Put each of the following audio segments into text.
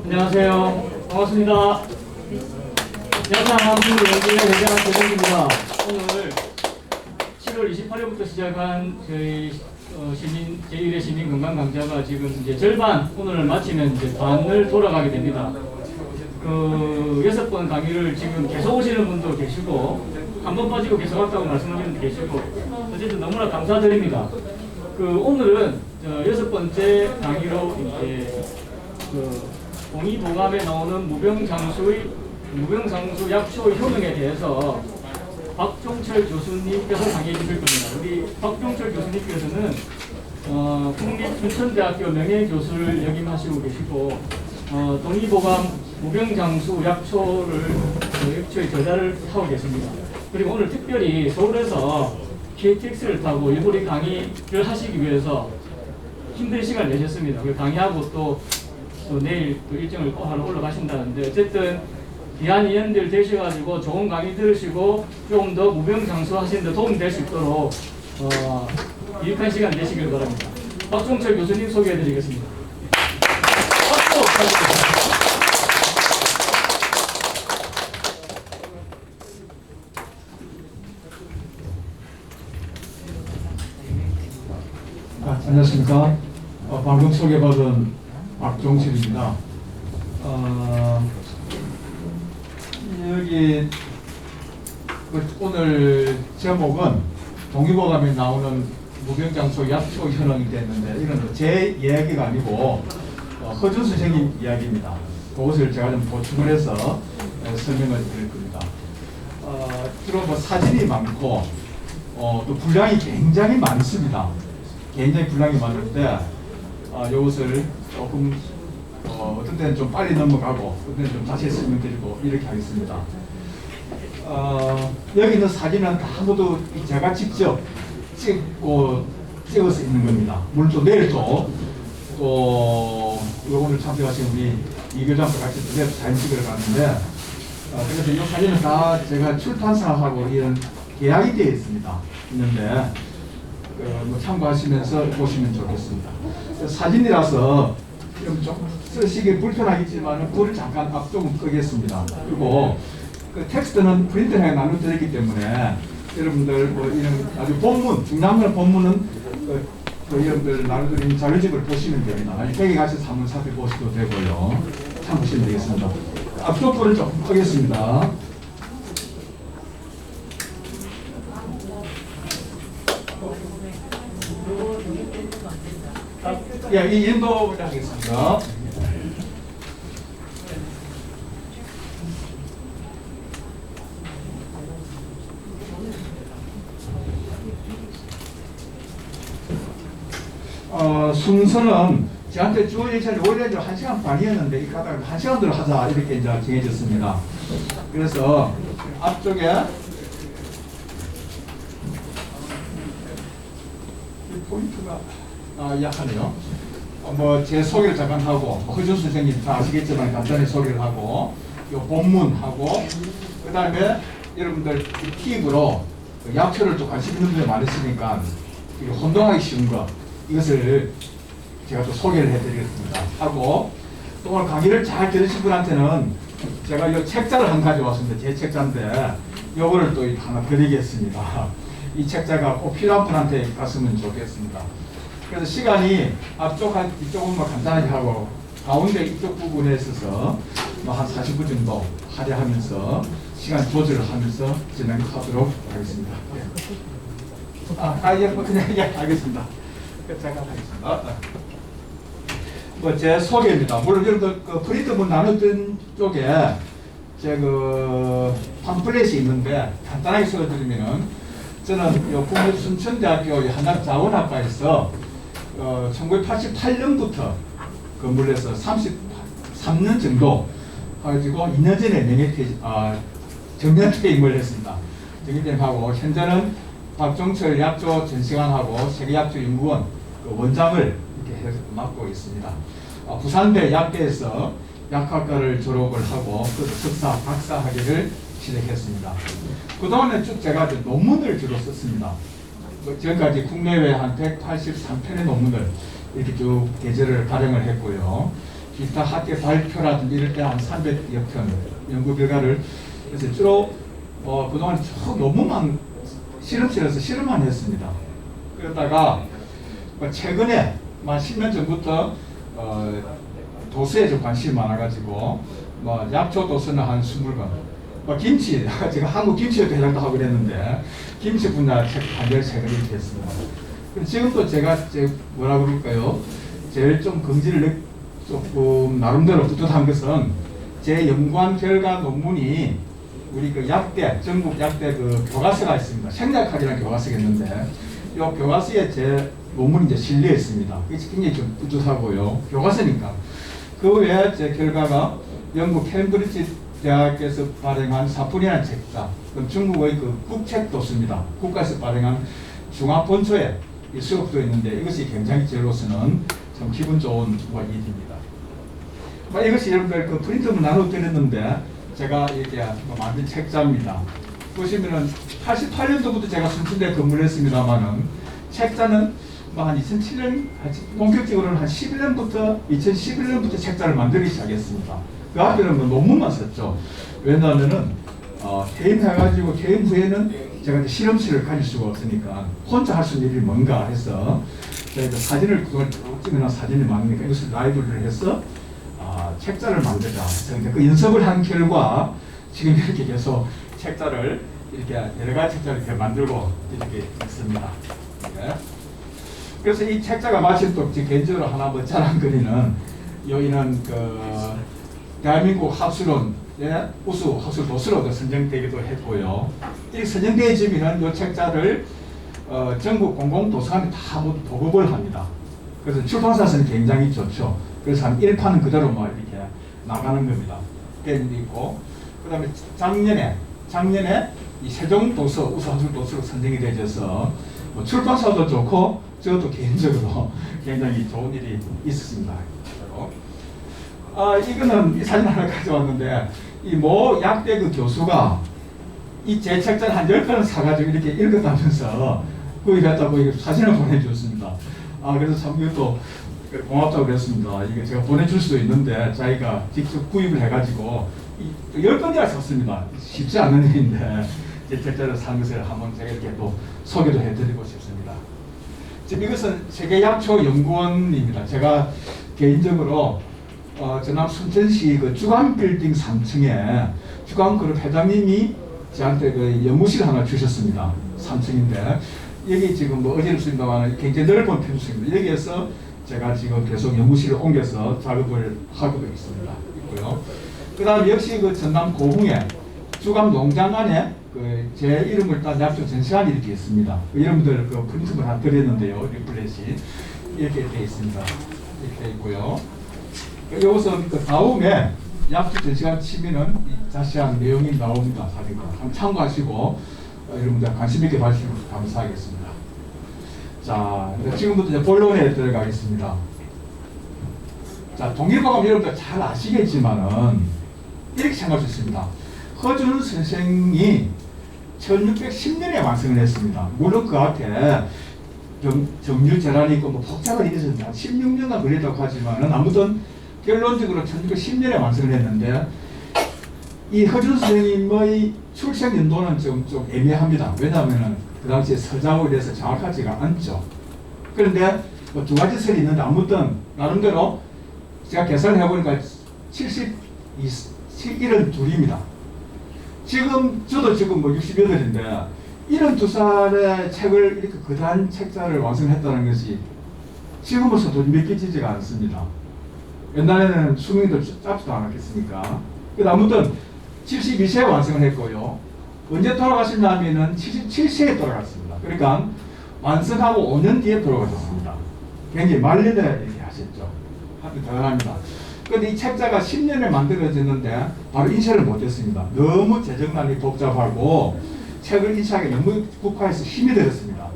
안녕하세요. 반갑습니다. 양산 한국 연구회 회장 조정입니다. 오늘 7월 28일부터 시작한 저희 제1회 시민 건강 강좌가 지금 이제 절반 오늘 마치면 이제 반을 돌아가게 됩니다. 그 6번 강의를 지금 계속 오시는 분도 계시고 한 번 빠지고 계속 왔다고 말씀하시는 분도 계시고 어쨌든 너무나 감사드립니다. 그 오늘은 6번째 강의로 이제 그 동의보감에 나오는 무병장수 약초 효능에 대해서 박종철 교수님께서 강의해 주실 겁니다. 우리 박종철 교수님께서는 국립춘천대학교 명예교수를 역임하시고 계시고 동의보감 무병장수 약초의 저자를 하고 계십니다. 그리고 오늘 특별히 서울에서 KTX를 타고 일부러 강의를 하시기 위해서 힘든 시간을 내셨습니다. 강의하고 또 내일 또 일정을 꼭 하러 올라가신다는데 어쨌든 귀한 인연들 되셔가지고 좋은 강의 들으시고 좀 더 무병장수 하시는 데 도움이 될 수 있도록 유익한 시간 되시길 바랍니다. 박종철 교수님 소개해드리겠습니다. 박수! 안녕하십니까. 방금 소개받은 박종철입니다. 여기 오늘 제목은 동의보감에 나오는 무병장수 약초 현황이 됐는데 이건 제 이야기가 아니고 허준 선생님 이야기입니다. 그것을 제가 좀 보충을 해서 설명을 드릴 겁니다. 주로 사진이 많고 또 분량이 굉장히 많습니다. 굉장히 분량이 많은데 이것을 조금 어떤 때는 좀 빨리 넘어가고 어떤 때는 좀 다시 설명드리고 이렇게 하겠습니다. 여기 있는 사진은 다 모두 제가 직접 찍어서 있는 겁니다. 물론 또 내일 또 오늘 참석하신 우리 이 교장과 같이 사진 찍으러 가는데 그래서 이 사진은 다 제가 출판사하고 이런 계약이 되어 있는데 참고하시면서 보시면 좋겠습니다. 사진이라서 좀 쓰시기 불편하겠지만 불을 잠깐 앞쪽은 끄겠습니다. 그리고 그 텍스트는 프린트에 나눠드렸기 때문에 여러분들 이런 아주 본문, 중요한 건 본문은 여러분들 나눠드린 자료집을 보시면 됩니다. 댁에 가셔서 한번 살펴보셔도 되고요. 참고하시면 되겠습니다. 앞쪽 불을 조금 끄겠습니다. 예, 이 인도를 하겠습니다. 순서는 저한테 주어진 시간이 원래 1시간 반이었는데 이 가다가 1시간대로 하자 이렇게 이제 정해졌습니다. 그래서 앞쪽에 이 포인트가 약하네요. 제 소개를 잠깐 하고 허준 선생님 다 아시겠지만 간단히 소개를 하고 요 본문하고 그 다음에 여러분들 팁으로 약초를 또 관심 있는 분들 많으시니까 혼동하기 쉬운 거 이것을 제가 또 소개를 해드리겠습니다. 하고 또 오늘 강의를 잘 들으신 분한테는 제가 이 책자를 한 가지 왔습니다. 제 책자인데 요거를 또 하나 드리겠습니다. 이 책자가 꼭 필요한 분한테 갔으면 좋겠습니다. 그래서 시간이 앞쪽 이쪽은 간단하게 하고 가운데 이쪽 부분에 있어서 한 40분 정도 할애하면서 시간 조절을 하면서 진행하도록 하겠습니다. 그냥 알겠습니다. 제가 하겠습니다. 제 소개입니다. 물론 여러분들 프린트문 나눴던 쪽에 제 팜플렛이 있는데 간단하게 써드리면은 저는 국립순천대학교 한약자원학과에서 1988년부터 근무를 해서 33년 정도 가지고 2년 전에 정년 퇴임을 했습니다. 정년퇴임하고 현재는 박종철 약조 전시관하고 세계약조연구원 그 원장을 이렇게 해서 맡고 있습니다. 부산대 약대에서 약학과를 졸업을 하고 그 석사, 박사 학위를 실행했습니다. 그동안에 쭉 제가 논문을 주로 썼습니다. 지금까지 국내외 한 183편의 논문을 이렇게 쭉 게재를 발행을 했고요. 기타 학회 발표라든지 이럴 때 한 300여 편 연구 결과를 그래서 주로 그동안 쭉 논문만 실험실에서 실험만 했습니다. 그러다가 최근에 10년 전부터 도서에 좀 관심이 많아가지고 약초 도서는 한 20권, 김치 제가 한국 김치에도 해당도 하고 그랬는데 김치 분야 책 한 13권을 이렇게 했습니다. 지금도 제가 뭐라 그럴까요? 제일 좀 긍지를 조금 나름대로 뿌듯한 것은 제 연구한 결과 논문이 우리 그 약대, 전국 약대 그 교과서가 있습니다. 생략학이라는 교과서가 있는데 이 교과서에 제 논문이 이제 실려 있습니다. 이게 굉장히 좀 뿌듯하고요. 교과서니까. 그 외에 제 결과가 영국 캠브리지 대학에서 발행한 사풀이라는 책자, 중국의 그 국책도서입니다. 국가에서 발행한 중화본초에 이 수업도 있는데 이것이 굉장히 저로서는 참 기분 좋은 일입니다. 이것이 여러분들 그 프린트를 나눠드렸는데 제가 이렇게 만든 책자입니다. 보시면은 88년도부터 제가 순천대에 근무를 했습니다만은 책자는 한 2007년, 본격적으로는 한 2011년부터 책자를 만들기 시작했습니다. 그 앞에는 논문만 썼죠. 왜냐하면은 퇴임해가지고 퇴임 후에는 제가 이제 실험실을 가질 수가 없으니까 혼자 할 수 있는 일이 뭔가 해서 제가 사진을 그걸 찍어놓은 사진이 많으니까 이것을 라이브러리를 해서 책자를 만들자 해서 그 연습을 한 결과 지금 이렇게 계속 책자를 이렇게 여러 가지 책자를 이렇게 만들고 이렇게 있습니다. 네. 그래서 이 책자가 마침 또 개인적으로 하나 자랑거리는 여기는 그 대한민국 학술원 우수 학술 도서로 선정되기도 했고요. 이 선정되어지면 이 책자를 전국 공공도서관에 다 모두 보급을 합니다. 그래서 출판사에서는 굉장히 좋죠. 그래서 한 1판은 그대로 이렇게 나가는 겁니다. 그게 있고, 그 다음에 작년에 이 세종도서 우수 학술 도서로 선정이 되어서 출판사도 좋고, 저도 개인적으로 굉장히 좋은 일이 있었습니다. 이거는 이 사진 하나 가져왔는데, 이 모 약대 그 교수가 이 제 책자를 한 10편을 사가지고 이렇게 읽었다면서 구입했다고 사진을 보내주었습니다. 그래서 참 이것도 고맙다고 그랬습니다. 이게 제가 보내줄 수도 있는데 자기가 직접 구입을 해가지고 10건이나 샀습니다. 쉽지 않은 일인데 제 책자를 산 것을 한번 제가 이렇게 또 소개도 해드리고 싶습니다. 지금 이것은 세계약초연구원입니다. 제가 개인적으로 전남 순천시 그 주간빌딩 3층에 주간그룹 회장님이 저한테 그 연구실 하나 주셨습니다. 3층인데 여기 지금 어지럽습니다만 굉장히 넓은 편수입니다. 여기에서 제가 지금 계속 연구실을 옮겨서 작업을 하고 있고요. 그 다음에 역시 그 전남 고흥에 주간 농장 안에 그 제 이름을 딴 약초 전시관이 이렇게 있습니다. 그 여러분들 그 프린트를 다 드렸는데요. 리플렛이 이렇게 되어 있습니다. 이렇게 되어 있고요. 여기서 그 다음에 약초 전시관 치면은 자세한 내용이 나옵니다. 사진과 한번 참고하시고 여러분들 관심 있게 봐주시면 감사하겠습니다. 자, 지금부터 이제 본론에 들어가겠습니다. 자, 동일보감 여러분들 잘 아시겠지만은 이렇게 생각할 수 있습니다. 허준 선생이 1610년에 완성을 했습니다. 물론 그 앞에 정류 재란이 있고 복잡한 일이 있었습니다. 16년간 걸렸다고 하지만은 아무튼 결론적으로 1610년에 완성을 했는데 이 허준 선생님의 출생 연도는 좀 애매합니다. 왜냐하면 그 당시에 서작으로 해서 정확하지가 않죠. 그런데 두 가지 설이 있는데 아무튼 나름대로 제가 계산을 해보니까 72입니다. 지금 저도 지금 68인데 72살의 책을 이렇게 거대한 책자를 완성했다는 것이 지금으로서도 믿기지가 않습니다. 옛날에는 수명도 짧지도 않았겠습니까? 아무튼 72세에 완성을 했고요. 언제 돌아가셨냐면은 77세에 돌아갔습니다. 그러니까 완성하고 5년 뒤에 돌아가셨습니다. 굉장히 말년에 이렇게 하셨죠. 하여튼 대단합니다. 근데 이 책자가 10년에 만들어졌는데 바로 인쇄를 못했습니다. 너무 제정란이 복잡하고 책을 인쇄하기 너무 국가에서 힘이 들었습니다.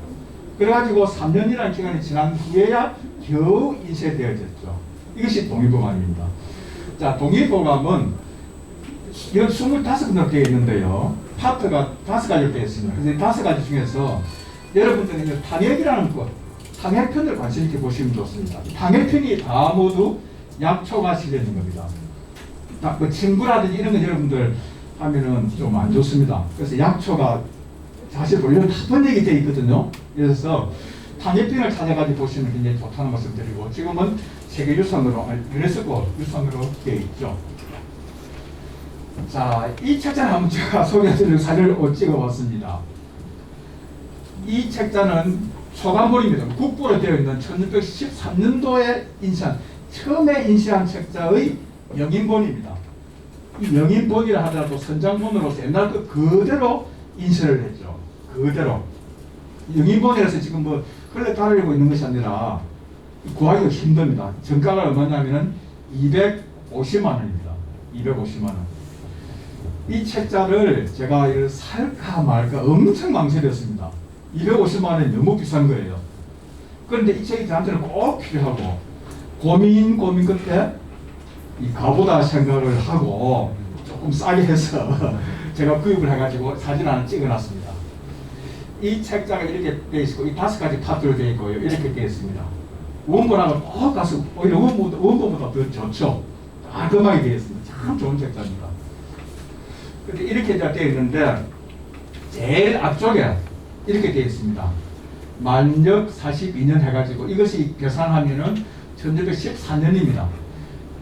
그래가지고 3년이라는 기간이 지난 후에야 겨우 인쇄되어졌죠. 이것이 동의보감입니다. 자, 동의보감은 연 25군데로 되어 있는데요. 파트가 5가지로 되어 있습니다. 그래서 이 5가지 중에서 여러분들은 당액이라는 것, 당액편을 관심 있게 보시면 좋습니다. 당액편이 다 모두 약초가 실려 있는 겁니다. 뭐 친구라든지 이런 건 여러분들 하면은 좀 안 좋습니다. 그래서 약초가 사실 원래 다 번역이 되어 있거든요. 그래서 당액편을 찾아가지고 보시면 굉장히 좋다는 말씀 드리고, 지금은 세계유산으로, 유네스코 유산으로 되어 있죠. 자, 이 책자는 한번 제가 소개해드릴 사진을 찍어봤습니다. 이 책자는 초간본입니다. 국보로 되어 있는 1613년도에 인쇄한, 처음에 인쇄한 책자의 영인본입니다. 이 영인본이라 하더라도 선장본으로서 옛날 그 그대로 인쇄를 했죠. 그대로. 영인본이라서 지금 뭐 흘러 따르고 있는 것이 아니라 구하기가 힘듭니다. 정가가 얼마냐면은 250만 원입니다. 250만 원. 이 책자를 제가 이걸 살까 말까 엄청 망설였습니다. 250만 원이 너무 비싼 거예요. 그런데 이 책이 저한테는 꼭 필요하고, 고민 끝에 이 가보다 생각을 하고 조금 싸게 해서 제가 구입을 해가지고 사진 하나 찍어놨습니다. 이 책자가 이렇게 되어 있고, 이 5가지 파트로 되어 있고요. 이렇게 되어 있습니다. 원본하고 똑같아서 오히려 원본보다 더 좋죠. 깔끔하게 되어 있습니다. 참 좋은 책자입니다. 근데 이렇게 되어 있는데 제일 앞쪽에 이렇게 되어 있습니다. 만력 42년 해가지고 이것이 계산하면은 1914년입니다.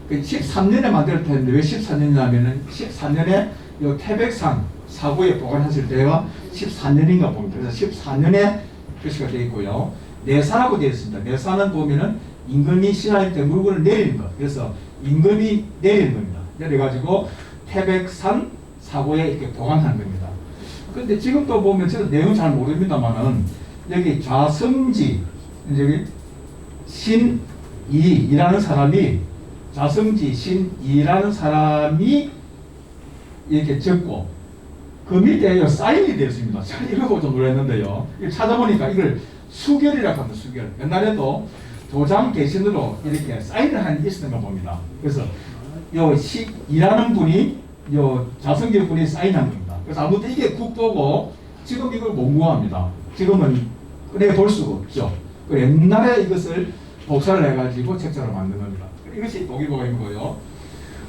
13년에 만들었는데 왜 14년이냐면은 14년에 요 태백산 사고에 보관했을 때가 14년인가 봅니다. 그래서 14년에 표시가 되어 있고요. 내산하고 되어 있습니다. 내산은 보면은 임금이 신하일 때 물건을 내리는 것. 그래서 임금이 내리는 겁니다. 내려가지고 태백산 사고에 이렇게 보관하는 겁니다. 근데 지금도 보면 저도 내용 잘 모릅니다만은 여기 좌성지, 여기 신이라는 사람이, 좌성지 신이라는 사람이 이렇게 적고, 그 밑에 사인이 되어 있습니다. 참 이거 보고 좀 놀랐는데요. 이걸 찾아보니까 이걸 수결이라고 합니다. 수결. 옛날에도 도장 대신으로 이렇게 사인을 한 있었던 거 봅니다. 그래서 요 이라는 분이, 요 좌성지 분이 사인한 겁니다. 그래서 아무튼 이게 국보고 지금 이걸 못 구합니다. 지금은 꺼내 볼 수가 없죠. 옛날에 이것을 복사를 해가지고 책자로 만든 겁니다. 이것이 동의보감이고요.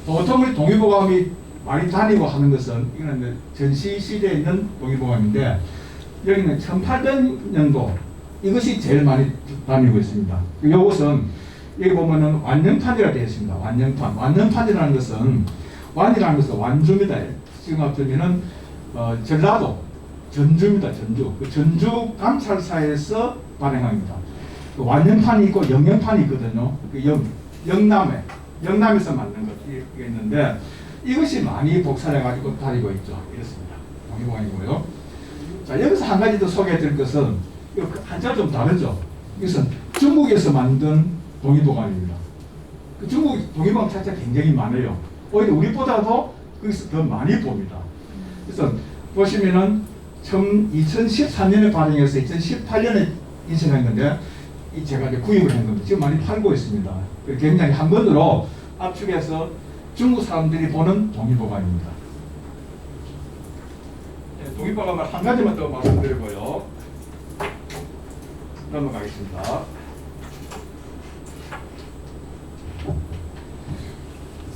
보통 우리 동의보감이 많이 다니고 하는 것은, 이거는 전시 시대에 있는 동의보감인데, 여기는 1800년도 이것이 제일 많이 다니고 있습니다. 이것은 여기 보면은 완영판이라 되어 있습니다. 완영판. 완영판이라는 것은, 완이라는 것은 완주입니다. 지금 앞서면은 전라도 전주입니다. 전주. 그 전주 감찰사에서 발행합니다. 그 완영판이 있고 영영판이 있거든요. 그 영남에서 만든 것이 있는데, 이것이 많이 복사해가지고 다니고 있죠. 이렇습니다. 동의보감이고요. 자, 여기서 한 가지 더 소개해 드릴 것은, 이거 한자 좀 다르죠. 이것은 중국에서 만든 동의보감입니다. 그 중국 동의보감 책자 굉장히 많아요. 오히려 우리보다도 거기서 더 많이 봅니다. 그래서 보시면은 2014년에 발행해서 2018년에 인쇄한 건데, 이 제가 이제 구입을 한 겁니다. 지금 많이 팔고 있습니다. 굉장히 한 번으로 압축해서 중국 사람들이 보는 동의보감입니다. 네, 동의보감을 한 가지만 더 말씀드리고요. 넘어가겠습니다.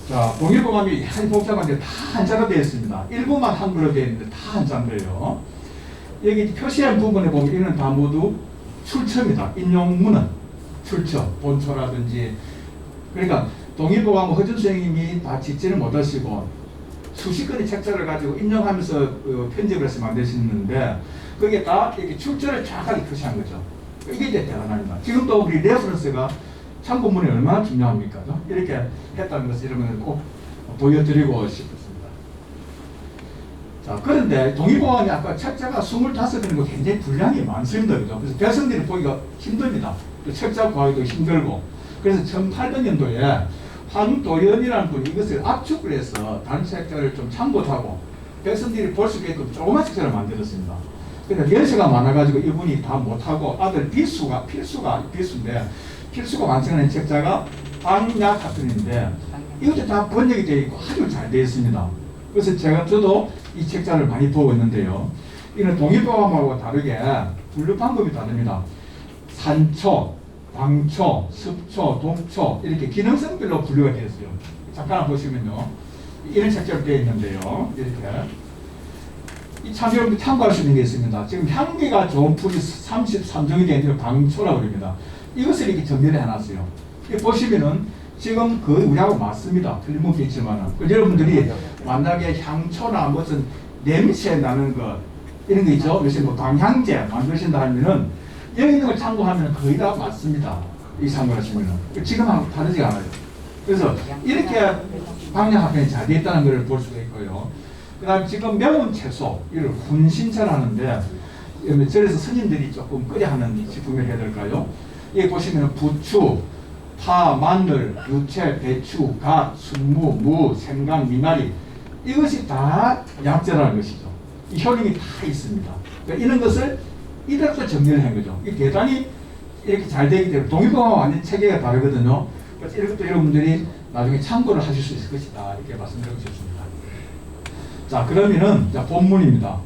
자, 동의보감이 한 복잡한데 다 한자로 되어 있습니다. 일부만 한글로 되어 있는데 다 한자인데요. 여기 표시한 부분에 보면 이는 다 모두 출처입니다. 인용문은 출처, 본초라든지. 그러니까 동의보감 허준 선생님이 다 짓지는 못하시고 수십 건의 책자를 가지고 인용하면서 편집을 해서 만드시는데, 그게 다 이렇게 출처를 정확하게 표시한 거죠. 이게 이제 대단합니다. 지금도 우리 레퍼런스가 참고문이 얼마나 중요합니까? 이렇게 했다는 것을 여러분들 꼭 보여드리고 싶습니다. 자, 그런데 동의보감이 아까 책자가 25개는 굉장히 분량이 많습니다. 그죠? 그래서 배성들이 보기가 힘듭니다. 책자 구하기도 힘들고. 그래서 1800년도에 황도연이라는 분이 이것을 압축을 해서 다른 책자를 좀 참고하고 백성들이 볼 수 있게끔 조그만 책자를 만들었습니다. 근데 연세가 많아가지고 이분이 다 못하고 아들 필수인데 필수가 완성하는 책자가 방약학편인데 이것도 다 번역이 되어 있고 아주 잘 되어 있습니다. 그래서 저도 이 책자를 많이 보고 있는데요. 이는 동의보감하고 다르게 분류 방법이 다릅니다. 산초, 광초, 습초, 동초 이렇게 기능성별로 분류가 되어 있어요. 잠깐 보시면요. 이런 책자로 되어 있는데요. 이렇게. 여러분들 참고할 수 있는 게 있습니다. 지금 향기가 좋은 풀이 33종이 되어 있는 광초라고 합니다. 이것을 이렇게 정리를 해놨어요. 보시면은 지금 그 우리하고 맞습니다. 틀림없이 있지만 여러분들이 만약에 향초나 무슨 냄새 나는 거 이런 거 있죠. 요새 뭐 방향제 만드신다 하면은 여기 있는 걸 참고하면 거의 다 맞습니다. 이 참고하시면은 지금하고 다르지 않아요. 그래서 이렇게 방향합편이 잘 되어 있다는 걸 볼 수가 있고요. 그 다음에 지금 매운 채소 이를 훈신채라는데 절에서 스님들이 조금 끓여 하는 식품을 해야 될까요? 여기 보시면 부추, 파, 마늘, 유채, 배추, 갓, 순무, 무, 생강, 미나리 이것이 다 약재라는 것이죠. 이 효능이 다 있습니다. 그러니까 이런 것을 이렇게 정리를 한 거죠. 이 대단히 이렇게 잘 되기 때문에 동의보감과 완전 체계가 다르거든요. 그래서 이런 것도 여러분들이 나중에 참고를 하실 수 있을 것이다. 이렇게 말씀드리고 싶습니다. 자, 그러면은 본문입니다.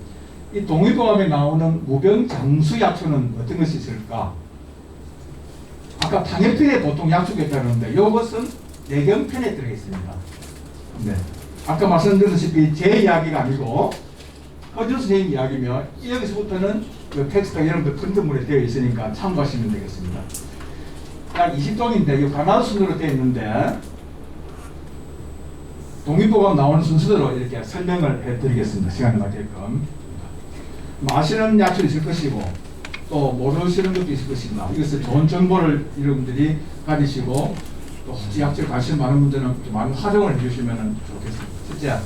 이 동의보감에 나오는 무병장수약초는 어떤 것이 있을까? 아까 당해편에 보통 약초가 있다는데 이것은 내경편에 들어 있습니다. 네. 아까 말씀드렸다시피 제 이야기가 아니고 허준 선생님 이야기며 여기서부터는 그 텍스트가 여러분들 프린트물에 되어 있으니까 참고하시면 되겠습니다. 약 20종인데 이 가나다 순으로 되어 있는데 동의보감 나오는 순서대로 이렇게 설명을 해드리겠습니다. 시간이 맞게끔. 아시는 약초도 있을 것이고 또 모르시는 것도 있을 것입니다. 이것을 좋은 정보를 여러분들이 가지시고 또 혹시 약초에 관심 많은 분들은 많은 활용을 해주시면 좋겠습니다. 첫째,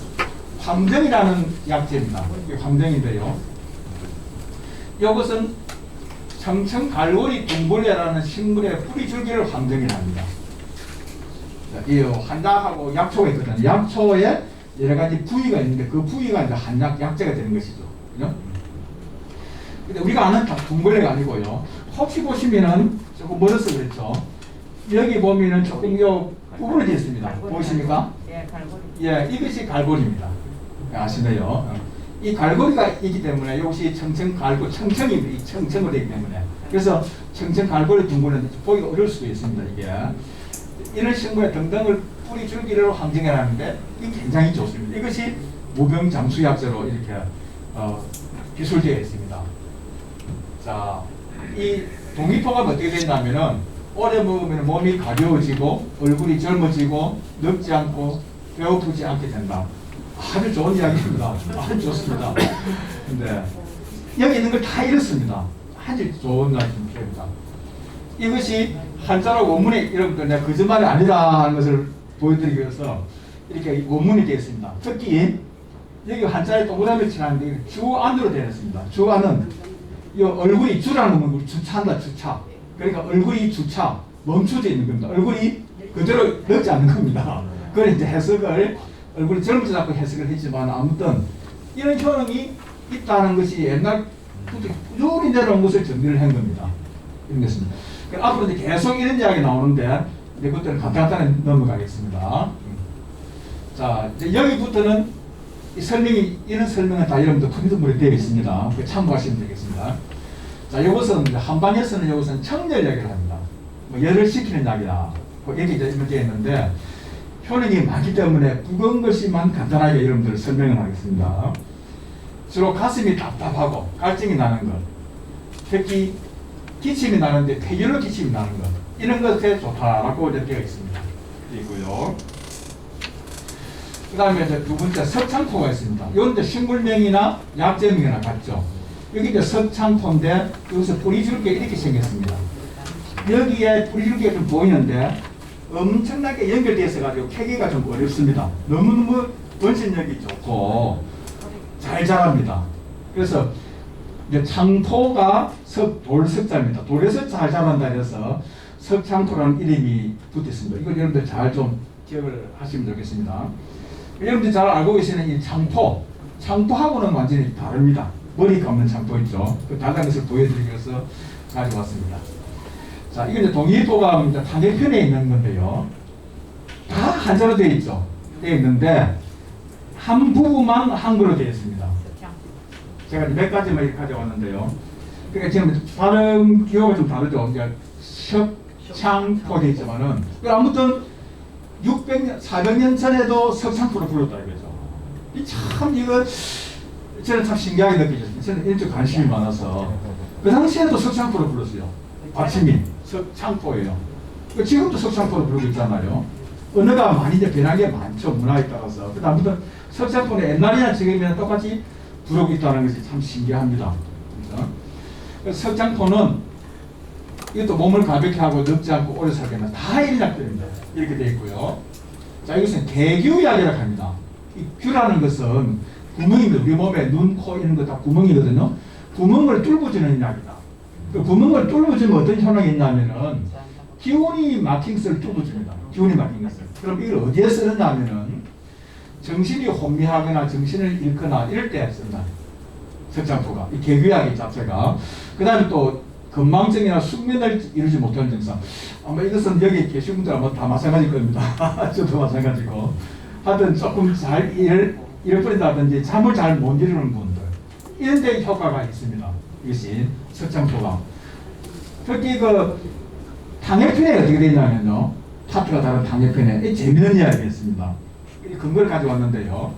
황정이라는 약재입니다. 이게 황정인데요. 이것은 청청갈고리 둥벌레라는 식물의 뿌리 줄기를 황정이라 합니다. 이 한약하고 약초가 있거든요. 약초에 여러 가지 부위가 있는데 그 부위가 이제 한약 약재가 되는 것이죠. 그죠? 근데 우리가 아는 둥벌레가 아니고요. 혹시 보시면은 조금 멀어서 그랬죠. 여기 보면은 조금 요 구부러져 있습니다. 보이십니까? 예, 갈고리. 예, 이것이 갈고리입니다. 아시네요. 이 갈고리가 있기 때문에 이것이 청청갈고 청청이 청청으로 되기 때문에 그래서 청청갈고리 둥벌레는 보기가 어려울 수도 있습니다. 이게 이런 식물의 등등을 뿌리 줄기로 황정해놨는데 이게 굉장히 좋습니다. 이것이 무병장수약재로 이렇게 기술되어 있습니다. 자, 이 동의포가 어떻게 된다면은 오래 먹으면 몸이 가벼워지고 얼굴이 젊어지고 늙지 않고 배고프지 않게 된다. 아주 좋은 이야기입니다. 아주 좋습니다. 근데 여기 있는 걸 다 잃었습니다. 아주 좋은 이야기입니다. 이것이 한자로 원문에 여러분들 내가 거짓말이 아니라 하는 것을 보여드리기 위해서 이렇게 원문이 되어 있습니다. 특히 여기 한자에 동그라미 칠하는데 주 안으로 되어 있습니다. 주 안은 이 얼굴이 주라는 건 우리 주차한다 주차. 그러니까 얼굴이 주차 멈춰져 있는 겁니다. 얼굴이 그대로 넣지 않는 겁니다. 그걸 이제 해석을 얼굴이 젊어져 갖고 해석을 했지만 아무튼 이런 효능이 있다는 것이 옛날부터 꾸준히 내려온 것을 정리를 한 겁니다. 이런 것입니다. 앞으로 이제 계속 이런 이야기 나오는데 이제 그것들은 간단하게 넘어가겠습니다. 자, 이제 여기부터는 이 설명이 이런 설명은 다 여러분들 프린트물에 되어 있습니다. 참고하시면 되겠습니다. 자, 이것은 이제 한방에서는 이것은 청열 약이라고 합니다. 뭐 열을 식히는 약이다. 이렇게 이제 되어 있는데 효능이 많기 때문에 무거운 것이만 간단하게 여러분들 설명을 하겠습니다. 주로 가슴이 답답하고 갈증이 나는 것, 특히 기침이 나는데 폐결로 기침이 나는 것, 이런 것에 좋다라고 되어 있습니다. 있고요. 그 다음에 이제 두 번째 석창포가 있습니다. 이건 이제 식물명이나 약재명이나 같죠. 여기 이제 석창포인데 여기서 뿌리줄기 이렇게 생겼습니다. 여기에 뿌리줄기가 좀 보이는데 엄청나게 연결되어 있어가지고 캐기가 좀 어렵습니다. 너무너무 원심력이 좋고 잘 자랍니다. 그래서 이제 창포가 돌석자입니다. 돌에서 잘 자란다 해서 석창포라는 이름이 붙어 있습니다. 이거 여러분들 잘 좀 기억을 하시면 좋겠습니다. 여러분들이 잘 알고 계시는 이 창포하고는 완전히 다릅니다. 머리 감는 창포 있죠. 그 다른 것을 보여드리기 위해서 가져왔습니다. 자, 이건 이제 동의보감 단계편에 있는 건데요. 다 한자로 되어 있죠. 되어 있는데 한 부분만 한글로 되어 있습니다. 제가 몇 가지만 이렇게 가져왔는데요. 그러니까 지금 발음 기호가 좀 다르죠. 이제 석창포 되어 있지만은 아무튼 600년, 400년 전에도 석창포를 불렀다 이거죠. 참 이거 저는 참 신기하게 느껴졌어요. 저는 일찍 관심이 많아서 그 당시에도 석창포를 불렀어요. 받침이 석창포예요. 지금도 석창포를 부르고 있잖아요. 언어가 많이 이제 변한 게 많죠. 문화에 따라서. 근데 아무튼 석창포는 옛날이나 지금이나 똑같이 부르고 있다는 것이 참 신기합니다. 그래서 석창포는 이것도 몸을 가볍게 하고 늙지 않고 오래 살게 하는 다 일약들입니다. 이렇게 되어 있고요. 자, 이것은 개규약이라고 합니다. 이 규라는 것은 구멍입니다. 우리 몸에 눈, 코 이런 거 다 구멍이거든요. 구멍을 뚫어주는 약이다. 그 구멍을 뚫어주면 어떤 효능이 있냐면은 기운이 막힌 것을 뚫어줍니다. 기운이 막힌 것을. 그럼 이걸 어디에 쓰느냐 하면은 정신이 혼미하거나 정신을 잃거나 이럴 때 쓴다. 석창포가. 이 개규약이 자체가. 그 다음에 또 건망증이나 숙면을 이루지 못하는 증상. 아마 이것은 여기 계신 분들 아마 다 마찬가지일 겁니다. 저도 마찬가지고. 하여튼 조금 잘 잃어버린다든지 잠을 잘 못 이루는 분들. 이런 데 효과가 있습니다. 이것이 석창포가. 특히 그 당해편에 어떻게 되냐면요. 파트가 다른 당해편에 이 재미있는 이야기가 있습니다. 이 근거를 가져왔는데요.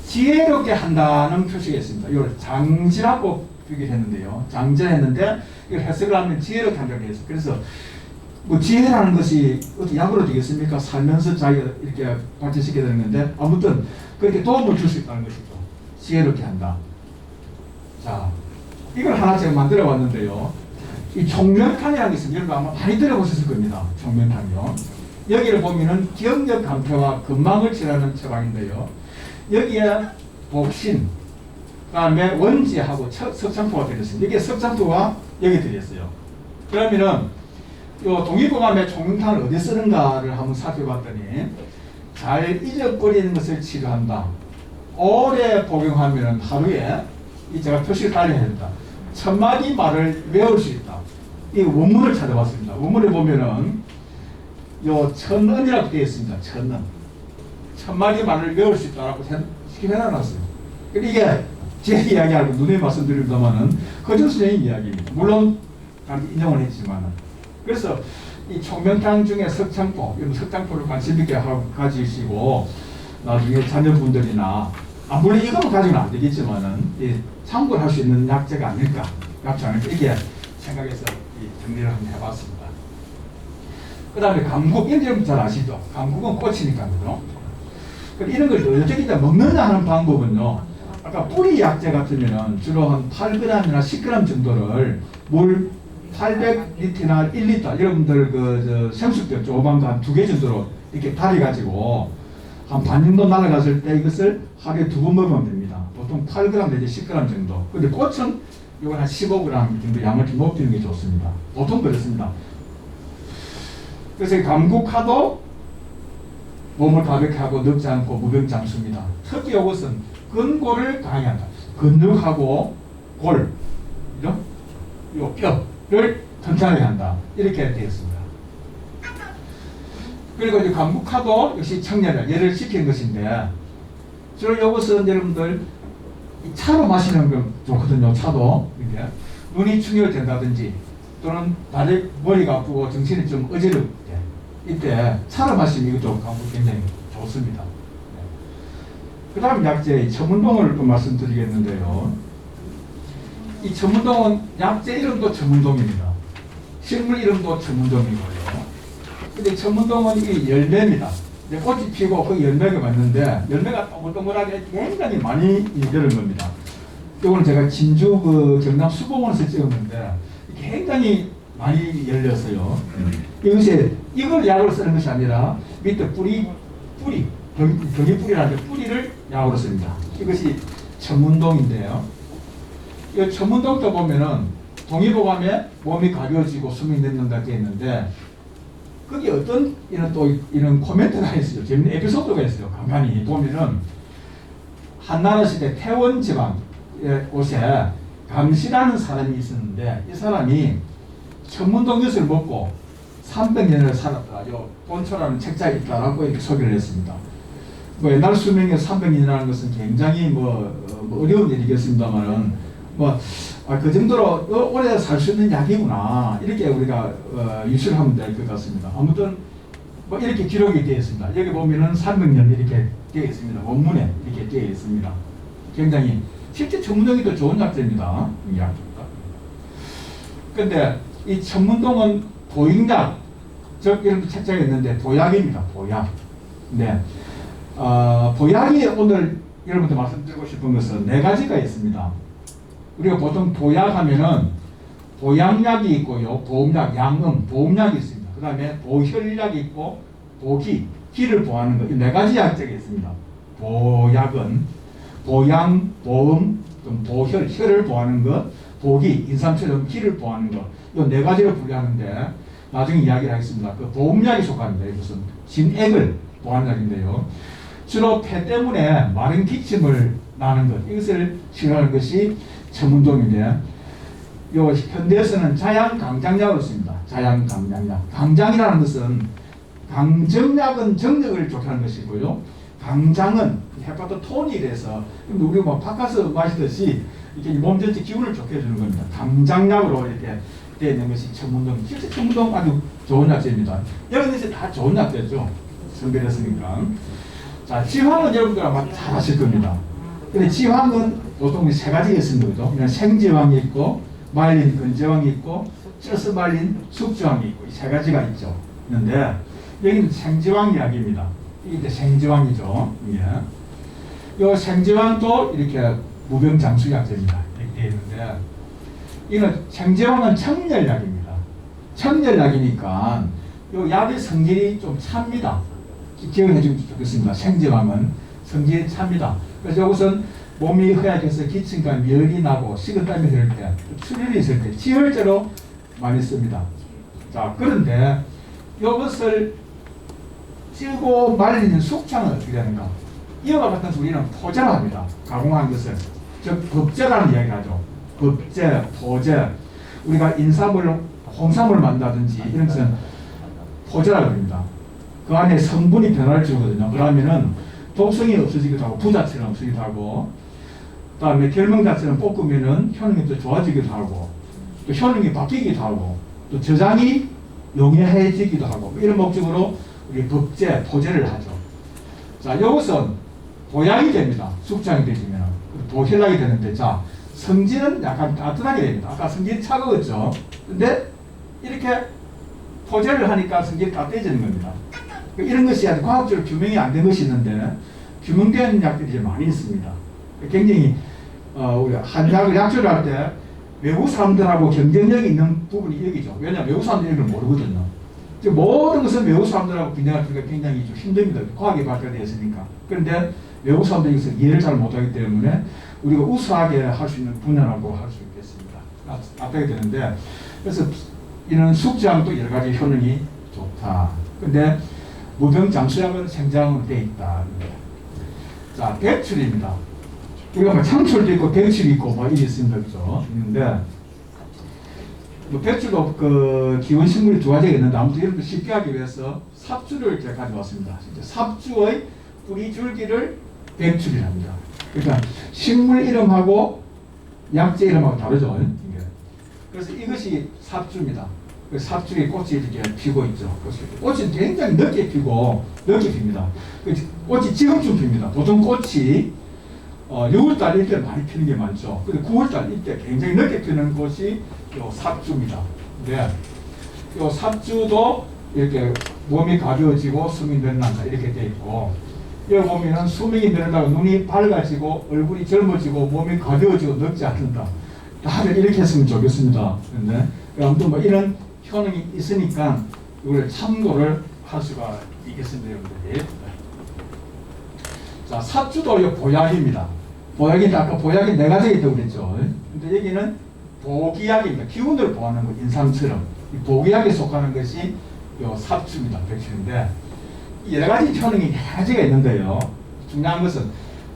지혜롭게 한다는 표시가 있습니다. 이걸 장지라고 표기했는데요. 장지했는데 이걸 해석을 하면 지혜롭게 한다고 해서 그래서 뭐 지혜라는 것이 어떻게 약으로 되겠습니까? 살면서 자기가 이렇게 발전시켜야 되는 건데 아무튼 그렇게 도움을 줄 수 있다는 것이죠. 지혜롭게 한다. 자, 이걸 하나 제가 만들어 왔는데요. 이 총명탕이라는 게 있습니다. 여러분 아마 많이 들어보셨을 겁니다. 총명탕이요. 여기를 보면은 기억력 감퇴와 건망을 치라는 처방인데요. 여기에 복신, 그다음에 원지하고 석창포가 들었습니다. 이게 석창포가 여기 들었어요. 그러면은 요 동의보감의 총명탕을 어디 쓰는가를 한번 살펴봤더니 잘 잊어버리는 것을 치료한다. 오래 복용하면은 하루에 이 제가 표시를 달리 해야 된다. 1000마디 말을 외울 수 있다. 이 원문을 찾아봤습니다. 원문에 보면은 요 천언이라고 되어 있습니다. 천언. 1000마디 말을 외울 수 있다라고 해놨어요. 이게 제 이야기 알고 눈에 말씀드립니다만은 허준 선생님 이야기입니다. 물론 인정을 했지만은. 그래서 이 총명탕 중에 석창포, 여러분 석창포를 관심 있게 가지시고 나중에 자녀분들이나 물론 이거는 가지고는 안 되겠지만은 참고를 할 수 있는 약재가 아닐까, 약재 아닐까 이게 생각해서 정리를 한번 해봤습니다. 그 다음에 감국, 여러분 잘 아시죠? 감국은 꽃이니까요. 이런 걸 어떻게 먹느냐 하는 방법은요. 아까 뿌리 약재 같으면은 주로 한 8g이나 10g 정도를 물 800리터나 1리터 여러분들 그 생수병 조그만 거 한 2개 정도로 이렇게 달여가지고 한 반 정도 날아갔을 때 이것을 하루에 2번 먹으면 됩니다. 보통 8g 내지 10g 정도. 근데 꽃은 이건 한 15g 정도 양을 좀 높이는 게 좋습니다. 보통 그렇습니다. 그래서 감국화도 몸을 가볍게 하고 늙지 않고 무병장수입니다. 특히 이것은 근골을 강의한다. 근육하고 골, 요 뼈를 튼튼하게 한다. 이렇게 되어 있습니다. 그리고 이제 감국화도 역시 청량을 예를 시키는 것인데 주로 이것은 여러분들 차로 마시는 거 좋거든요. 차도 이렇게 눈이 충혈된다든지 또는 다리 머리가 아프고 정신이 좀 어지럽을 때 이때 차로 마시면 이것도 감국 굉장히 좋습니다. 그 다음 약재 첨운동을 또 말씀드리겠는데요. 이 첨운동은 약재 이름도 첨운동입니다. 식물 이름도 첨운동이고요. 근데 첨운동은 이 열매입니다. 이제 꽃이 피고 그 열매가 맞는데 열매가 동글동글하게 굉장히 많이 되는 겁니다. 이거는 제가 진주 그 경남 수봉원에서 찍었는데 굉장히 많이 열렸어요. 이걸 약으로 쓰는 것이 아니라 밑에 뿌리 경이 뿌리라는 뿌리를 약으로 씁니다. 이것이 첨운동인데요. 이 첨운동도 보면은 동의보감에 몸이 가벼워지고 숨이 늦는다 되어 있는데 거기 어떤 이런 코멘트가 있어요. 재밌는 에피소드가 있어요. 간간히 보면은 한나라 시대 태원 지방 곳에 감시라는 사람이 있었는데 이 사람이 천문동릇을 먹고 300년을 살았다. 요 본초라는 책자에 있다라고 이렇게 소개를 했습니다. 뭐 옛날 수명에 300년이라는 것은 굉장히 뭐 어려운 일이겠습니다만은 그 정도로 오래 살 수 있는 약이구나 이렇게 우리가 유추를 하면 될 것 같습니다. 아무튼 뭐 이렇게 기록이 되어 있습니다. 여기 보면은 300년 이렇게 되어 있습니다. 원문에 이렇게 되어 있습니다. 굉장히 실제 천문동이 좋은 약재입니다. 이 약. 근데 이 천문동은 보익약, 즉 이런 책자가 있는데 보약입니다. 보약. 네. 보약이 오늘 여러분들 말씀드리고 싶은 것은 4가지가 있습니다. 우리가 보통 보약하면은 보양약이 있고요, 보험약, 양음, 보험약이 있습니다. 그 다음에 보혈약이 있고 보기, 기를 보하는 것, 이 4가지 약재가 있습니다. 보약은 보양, 보음, 보혈, 혈을 보하는 것, 보기, 인삼처럼 기를 보하는 것, 이 4가지를 분류하는데 나중에 이야기를 하겠습니다. 그 보험약이 속합니다. 이것은 진액을 보하는 약인데요. 주로 폐 때문에 마른 기침을 나는 것, 이것을 치료하는 것이 천문동인데, 요 현대에서는 자양강장약으로 씁니다. 자양강장약. 강장이라는 것은 강정약은 정력을 좋게 하는 것이고요. 강장은 헤파토톤이 돼서 우리 뭐 바카스 마시듯이 이렇게 몸 전체 기운을 좋게 해주는 겁니다. 강장약으로 이렇게 되어 있는 것이 천문동. 실제 천문동 아주 좋은 약재입니다. 여기서 다 좋은 약재죠. 선별했으니까. 자, 지황은 여러분들 아마 잘 아실 겁니다. 근데 지황은 보통 3가지가 있습니다. 그죠? 그냥 생지황이 있고, 말린 근지황이 있고, 쪄서 말린 숙지황이 있고, 이 3가지가 있죠. 있는데, 여기는 생지황 이야기입니다. 이게 생지황이죠. 예. 이 생지황도 이렇게 무병장수약재입니다. 이렇게 되어 있는데, 이는 생지황은 청열약입니다. 청열약이니까, 이 약의 성질이 좀 찹니다. 기억해 주면 좋겠습니다. 생지황은 성질이 찹니다. 그래서 이것은 몸이 허약해서 기침과 열이 나고 식은땀이 흐를 때, 출혈이 있을 때 치혈제로 많이 씁니다. 자, 그런데 이것을 찌고 말리는 숙창은 어떻게 되는가? 이와 같은 우리는 포제를 합니다. 가공한 것을. 즉 법제라는 이야기를 하죠. 법제, 포제. 우리가 인삼을, 홍삼을 만든다든지 이런 것은 포제라고 합니다. 그 안에 성분이 변화를 주거든요. 그러면은 독성이 없어지기도 하고 부자처럼 없어지기도 하고, 그 다음에 결명자처럼 볶으면은 효능이 또 좋아지기도 하고, 또 효능이 바뀌기도 하고, 또 저장이 용이해지기도 하고, 이런 목적으로 우리 법제, 포제를 하죠. 자, 이것은 보약이 됩니다. 숙장이 되시면 보혈약이 되는데, 자, 성질은 약간 따뜻하게 됩니다. 아까 성질이 차가웠죠. 근데 이렇게 포제를 하니까 성질이 따뜻해지는 겁니다. 이런 것이 아주 과학적으로 규명이 안 된 것이 있는데 규명된 약들이 많이 있습니다. 굉장히 우리 한 약을 약조를 할 때 외국 사람들하고 경쟁력이 있는 부분이 여기죠. 왜냐하면 외국 사람들이 이걸 모르거든요. 모든 것은 외국 사람들하고 경쟁하기가 굉장히 좀 힘듭니다. 과학이 발달되어 있으니까. 그런데 외국 사람들이 이것을 이해를 잘 못하기 때문에 우리가 우수하게 할 수 있는 분야라고 할 수 있겠습니다. 앞에 되는데, 그래서 이런 숙지향도 여러 가지 효능이 좋다. 근데 무병장수약은 생장으로 되어 있다. 자, 백출입니다. 우리가 뭐 창출도 있고 백출이 있고 뭐 이게 있습니다. 그죠? 있는데, 뭐 백출도 그 기원식물이 2가지가 있는데, 아무튼 이런 거 쉽게 하기 위해서 삽주를 제가 가져왔습니다. 삽주의 뿌리 줄기를 백출이랍니다. 그러니까 식물 이름하고 약재 이름하고 다르죠. 그래서 이것이 삽주입니다. 삽주에 꽃이 이렇게 피고 있죠. 꽃이 굉장히 늦게 피고 늦게 핍니다. 꽃이 지금쯤 핍니다. 보통 꽃이 6월달 이때 많이 피는 게 많죠. 근데 9월달 이때 굉장히 늦게 피는 꽃이 요 삽주입니다. 네, 요 삽주도 이렇게 몸이 가벼워지고 숨이 늘어난다 이렇게 돼 있고, 여기 보면은 수명이 늘어나고 눈이 밝아지고 얼굴이 젊어지고 몸이 가벼워지고 늙지 않는다. 다들 이렇게 했으면 좋겠습니다. 근데 아무튼 뭐 이런 효능이 있으니까 이걸 참고를 할 수가 있겠습니다, 여러분들이. 자, 삽주도 이 보약입니다. 보약인데 아까 보약이 4가지가 있다고 그랬죠. 근데 여기는 보기약입니다. 기운을 보하는 것, 인삼처럼. 이 보기약에 속하는 것이 요 삽주입니다. 백신인데 여러 가지 효능이 여러 가지가 있는데요. 중요한 것은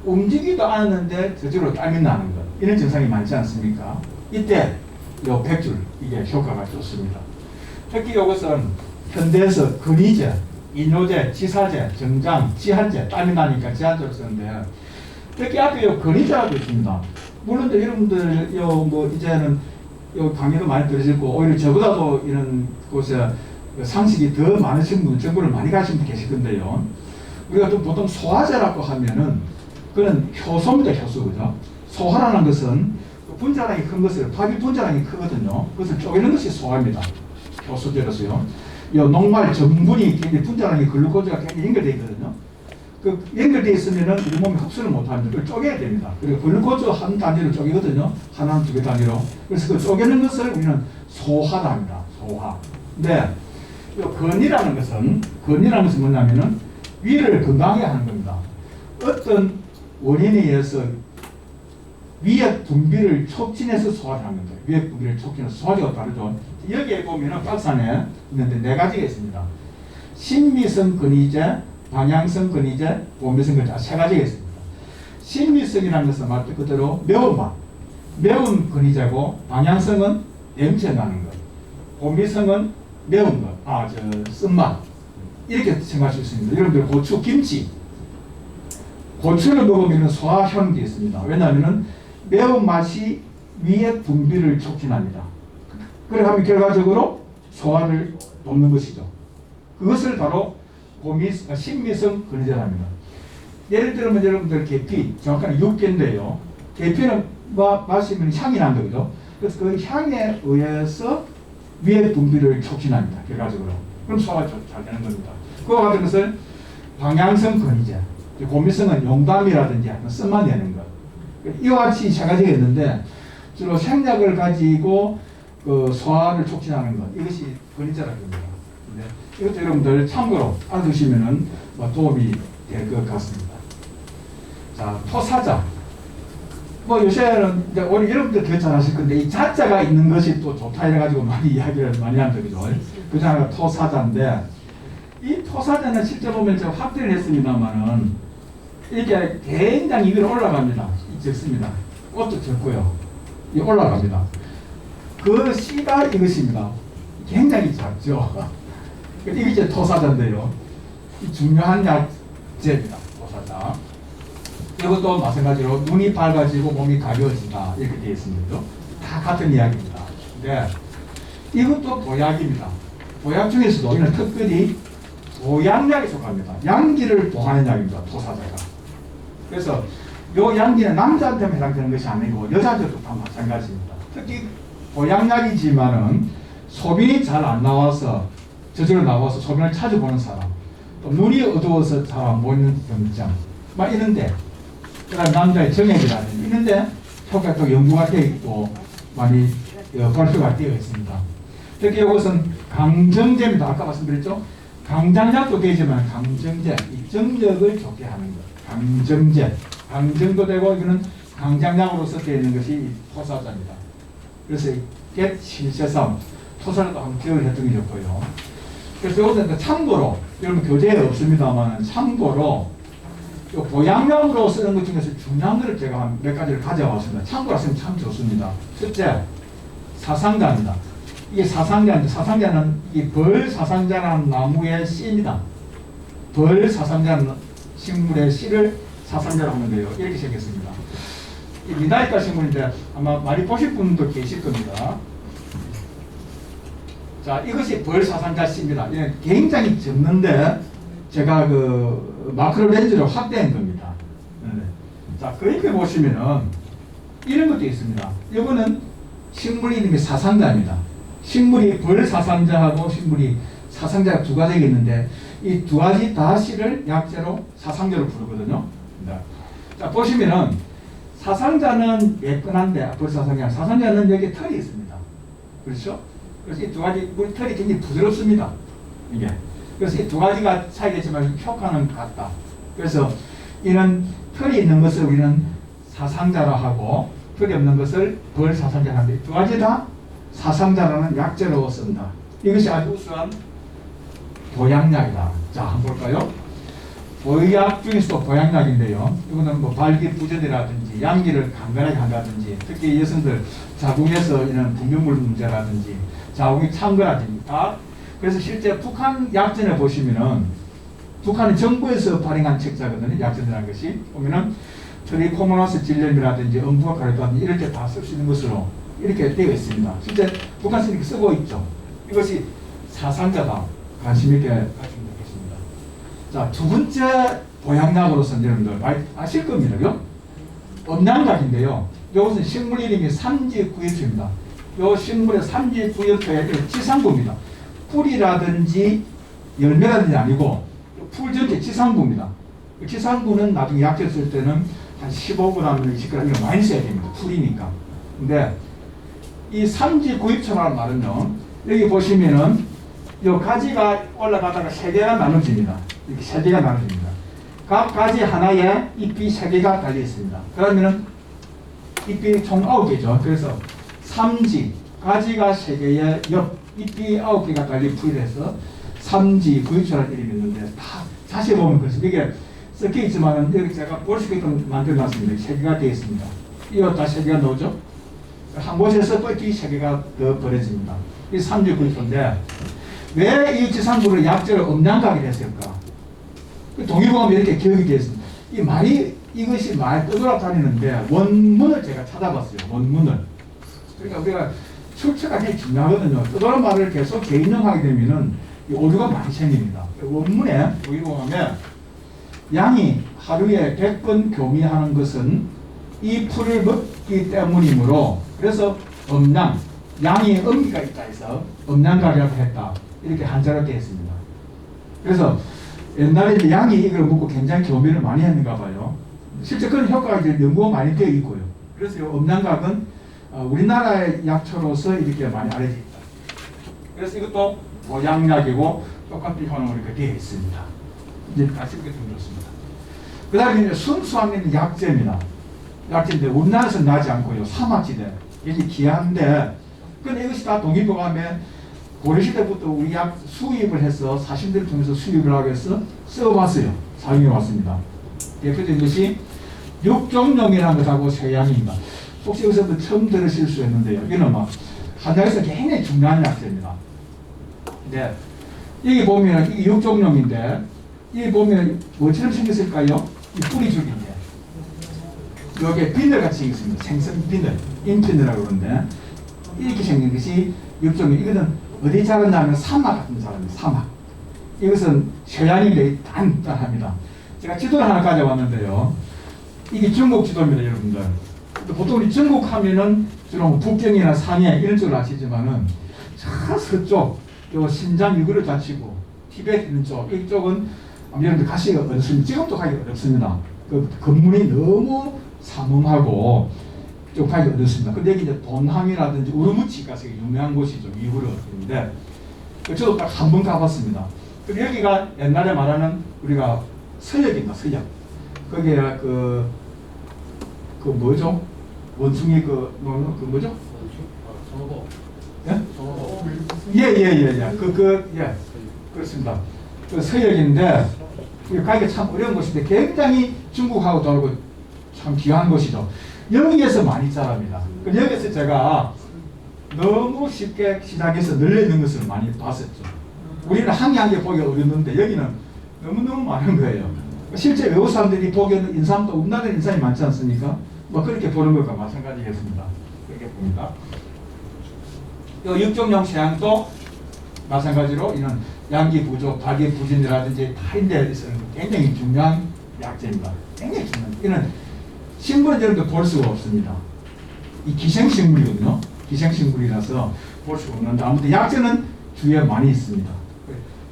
움직이도 않았는데 저절로 땀이 나는 것. 이런 증상이 많지 않습니까? 이때 요 백줄 이게 효과가 좋습니다. 특히 이것은 현대에서 근위제, 이뇨제, 지사제, 정장, 지한제, 땀이 나니까 지한제로 쓰는데 특히 앞에 요 근위제라고 있습니다. 물론 여러분들 뭐 이제는 요 강의도 많이 들으시고 오히려 저보다도 이런 곳에 상식이 더 많으신 분, 정보를 많이 가신 분 계실 건데요. 우리가 또 보통 소화제라고 하면은 그는 효소입니다, 효소, 그죠? 소화라는 것은 분자량이 큰 것을, 밥이 분자량이 크거든요. 그것을 쪼개는 것이 소화입니다. 효소제로서요. 이 녹말 전분이 굉장히 분자량이 글루코즈가 굉장히 연결되어 있거든요. 그 연결되어 있으면은 우리 몸이 흡수를 못합니다. 그걸 쪼개야 됩니다. 그리고 글루코즈 한 단위로 쪼개거든요. 하나는 2개 단위로. 그래서 그 쪼개는 것을 우리는 소화라 합니다. 소화. 근데 이 건이라는 것은 뭐냐면은 위를 건강하게 하는 겁니다. 어떤 원인에 의해서 위액 분비를 촉진해서 소화를 하는 거예요. 위액 분비를 촉진해서 소화제가 다르죠. 여기에 보면은 박스 안에 있는데 4가지가 있습니다. 신미성 근위제, 방향성 근위제, 보미성 근위제 3가지가 있습니다. 신미성이라는 것은 말 그대로 매운맛, 매운 근위제고 방향성은 냄새 나는 것, 보미성은 매운 것, 쓴맛 이렇게 생각할 수 있습니다. 여러분들 고추, 김치, 고추를 먹으면 소화 효능이 있습니다. 왜냐하면 매운맛이 위액 분비를 촉진합니다. 그래 하면 결과적으로 소화를 돕는 것이죠. 그것을 바로 신미성 근위제랍니다. 예를 들면 여러분들 계피, 정확한 육개인데요. 계피는 마시면 향이 난다, 그죠? 그래서 그 향에 의해서 위액 분비를 촉진합니다. 결과적으로. 그럼 소화가 잘 되는 겁니다. 그와 같은 것을 방향성 근위제, 고미성은 용담이라든지 쓴맛 내는 것. 이와 같이 3가지가 있는데 주로 생약을 가지고 그 소화를 촉진하는 것. 이것이 근위제라고 합니다. 이것도 여러분들 참고로 알아두시면 도움이 될 것 같습니다. 자, 토사자. 뭐 요새는 이제 우리 여러분들 더 잘 아실 건데 이 자자가 있는 것이 또 좋다 이래가지고 많이 이야기를 많이 합니다. 그죠? 그 중에 하나가 토사자인데 이 토사자는 실제 보면 제가 확대를 했습니다만은 이게 굉장히 위로 올라갑니다. 적습니다. 꽃도 적고요. 이 올라갑니다. 그 씨가 이것입니다. 굉장히 작죠. 이게 이제 토사자인데요. 이 중요한 약재입니다. 토사자. 이것도 마찬가지로 눈이 밝아지고 몸이 가벼워진다 이렇게 되어 있습니다. 다 같은 이야기입니다. 근데 이것도 보약입니다. 보약 중에서도 이는 특별히 보양약에 속합니다. 양기를 보하는 약입니다. 토사자가. 그래서 요 양기는 남자한테만 해당되는 것이 아니고 여자한테도 다 마찬가지입니다. 특히 보양약이지만은 소변이 잘 안 나와서 저절로 나와서 소변을 찾아보는 사람, 또 눈이 어두워서 잘 안 보이는 병장, 막 이런데, 그다음 남자의 정액이라든지 이런데 효과가 또 연구가 되어 있고 많이 발표가 되어 있습니다. 특히 이것은 강정제입니다. 아까 말씀드렸죠? 강장약도 되지만 강정제, 이 정력을 좋게 하는 것. 강정제, 강정도 되고 이거는 강장약으로서 되어 있는 것이 토사자입니다. 그래서 겟실세삼, 토사라도 한번 기억을 했던 게 좋고요. 그래서 이것은 참고로, 여러분 교재에 없습니다만 참고로 보양약으로 쓰는 것 중에서 중요한 것을 제가 한 몇 가지를 가져왔습니다. 참고로 쓰면 참 좋습니다. 첫째, 사상자입니다. 이게 사상자인데 사상자는 이 벌사상자라는 나무의 씨입니다. 벌사상자는 식물의 씨를 사상자로 하는 거예요. 이렇게 생겼습니다. 이 미나이카 식물인데 아마 많이 보실 분도 계실 겁니다. 자, 이것이 벌사상자 씨입니다. 이게 굉장히 적는데 제가 그 마크로 렌즈로 확대한 겁니다. 네. 자, 그 옆에 보시면은 이런 것도 있습니다. 이거는 식물이 있는 게 사상자입니다. 식물이 벌사상자하고 식물이 사상자가 2가지가 있는데 이 2가지 다 씨를 약재로 사상자로 부르거든요. 네. 자, 보시면은 사상자는 매끈한데 사상자는 여기 털이 있습니다. 그렇죠? 그래서 이 2가지 우리 털이 굉장히 부드럽습니다. 이게. 그래서 이 2가지가 차이겠지만 효과는 같다. 그래서 이는 털이 있는 것을 우리는 사상자라 하고 털이 없는 것을 벌사상자라 하는데 2가지 다 사상자라는 약재로 쓴다. 이것이 아주 우수한 보약약이다. 자, 한번 볼까요? 보약 중에서도 보약약인데요. 이거는 뭐 발기부전이라든지 양기를 강건하게 한다든지, 특히 여성들 자궁에서 이런 분비물 문제라든지 자궁이 찬 거라든지 다. 그래서 실제 북한 약전에 보시면은 북한은 정부에서 발행한 책자거든요. 약전이라는 것이 보면은 트리코모나스 질염이라든지 음부가 가려다든지 이럴 때 다 쓸 수 있는 것으로 이렇게 되어 있습니다. 실제 북한에서 이렇게 쓰고 있죠. 이것이 사상자다. 관심 있게 가시면 되겠습니다. 자, 두 번째 보약약으로서는 여러분들 아실 겁니다. 그죠? 음양약인데요. 이것은 식물 이름이 삼지구엽초입니다. 이 식물의 삼지구엽초의 지상부입니다. 풀이라든지 열매라든지 아니고 풀 전체 지상부입니다. 지상부는 나중에 약재 쓸 때는 한 15g, 20g 이거 많이 써야 됩니다. 풀이니까. 근데 이 삼지구엽초라는 말은요. 여기 보시면은 요 가지가 올라가다가 세 개가 나눠집니다. 이렇게 세 개가 나눠집니다. 각 가지 하나에 잎이 세 개가 달려 있습니다. 그러면은 잎이 총 9개죠. 그래서 삼지, 가지가 세 개에 옆, 잎이 9개가 달린 풀이라서 삼지구엽초라는 이름이 있는데 다 자세히 보면 그렇습니다. 이게 섞여 있지만은 여기 제가 볼 수 있게끔 만들어놨습니다. 세 개가 되어 있습니다. 이거 다 세 개가 나오죠. 한 곳에서 또 세 개가 더 벌어집니다. 이 삼지구엽초인데 왜 이 지상부를 약재를 음양각이 했을까? 동의보감에 이렇게 기억이 되어 있습니다. 이 말이 이것이 많이 떠돌아다니는데 원문을 제가 찾아봤어요. 원문을. 그러니까 우리가 출처가 굉장히 중요하거든요. 떠돌아온 말을 계속 개인용하게 되면은 오류가 많이 생깁니다. 원문에 동의보감에 양이 하루에 100번 교미하는 것은 이 풀을 먹기 때문이므로 그래서 음양, 양이 음기가 있다 해서 음양각이라고 했다. 이렇게 한자로 되어 있습니다. 그래서 옛날에 이제 양이 이걸 먹고 굉장히 교미를 많이 했는가 봐요. 실제 그런 효과가 이제 연구가 많이 되어 있고요. 그래서 이 음양각은 우리나라의 약초로서 이렇게 많이 알려져 있다. 그래서 이것도 보약약이고 똑같은 효능으로 이렇게 되어 있습니다. 이제 아쉽게 좀 그렇습니다. 그 다음에 이제 순수함 있는 약재입니다. 약재인데 우리나라에서 나지 않고요. 사막지대. 이게 귀한데 근데 이것이 다 동의보감에 고려시대부터 우리 약 수입을 해서 사신들을 통해서 수입을 하기 위해서 써봤어요. 사용해 왔습니다. 대표적인 것이 육종룡이라는 것하고 쇠양입니다. 혹시 여기서 처음 들으실 수 있는데요. 이거는 막 한약에서 굉장히 중요한 약재입니다. 네. 여기 보면 이게 육종룡인데 여기 보면 뭐처럼 생겼을까요? 이 뿌리줄기인데 여기에 비늘같이 생겼습니다. 생선 비늘, 인피늘이라고 그러는데 이렇게 생긴 것이 육종룡. 이거는 어디 자랐냐면 사막 같은 데 자랍니다. 사막. 이것은 쇠양인데 단단합니다. 제가 지도를 하나 가져왔는데요. 이게 중국 지도입니다, 여러분들. 보통 우리 중국 하면은 주로 북경이나 상해 이런 쪽을 아시지만은 저 서쪽, 요 신장 유구르 자치구, 티베트 있는 쪽, 이쪽은 여러분들 가시기가 어렵습니다. 지금도 가기가 어렵습니다. 그 건물이 너무 삼엄하고 좀 가기 어렵습니다. 근데 여기 이제 돈항이라든지 우르무치가 되게 유명한 곳이죠. 위구르인데 저도 딱 한 번 가봤습니다. 근데 여기가 옛날에 말하는 우리가 서역입니다. 서역. 거기에 그 뭐죠? 원숭이 그 뭐죠? 정보. 예? 예. 그렇습니다. 그 서역인데 가기가 참 어려운 곳인데 굉장히 중국하고 다르고 참 귀한 곳이죠. 여기에서 많이 자랍니다. 여기서 제가 너무 쉽게 시장에서 널려있는 것을 많이 봤었죠. 우리는 한 개 한 개 보기 어렵는데 여기는 너무너무 많은 거예요. 실제 외국 사람들이 보기에는 인삼도 우리나라에 인삼이 많지 않습니까? 뭐 그렇게 보는 것과 마찬가지겠습니다. 그렇게 봅니다. 이 육종룡 쇠향도 마찬가지로 이런 양기 부족, 발기 부진이라든지 타인데 있어서 굉장히 중요한 약재입니다. 굉장히 중요한. 이는 식물은 여러분들 볼 수가 없습니다. 이 기생식물이거든요. 기생식물이라서 볼 수가 없는데 아무튼 약재는 주위에 많이 있습니다.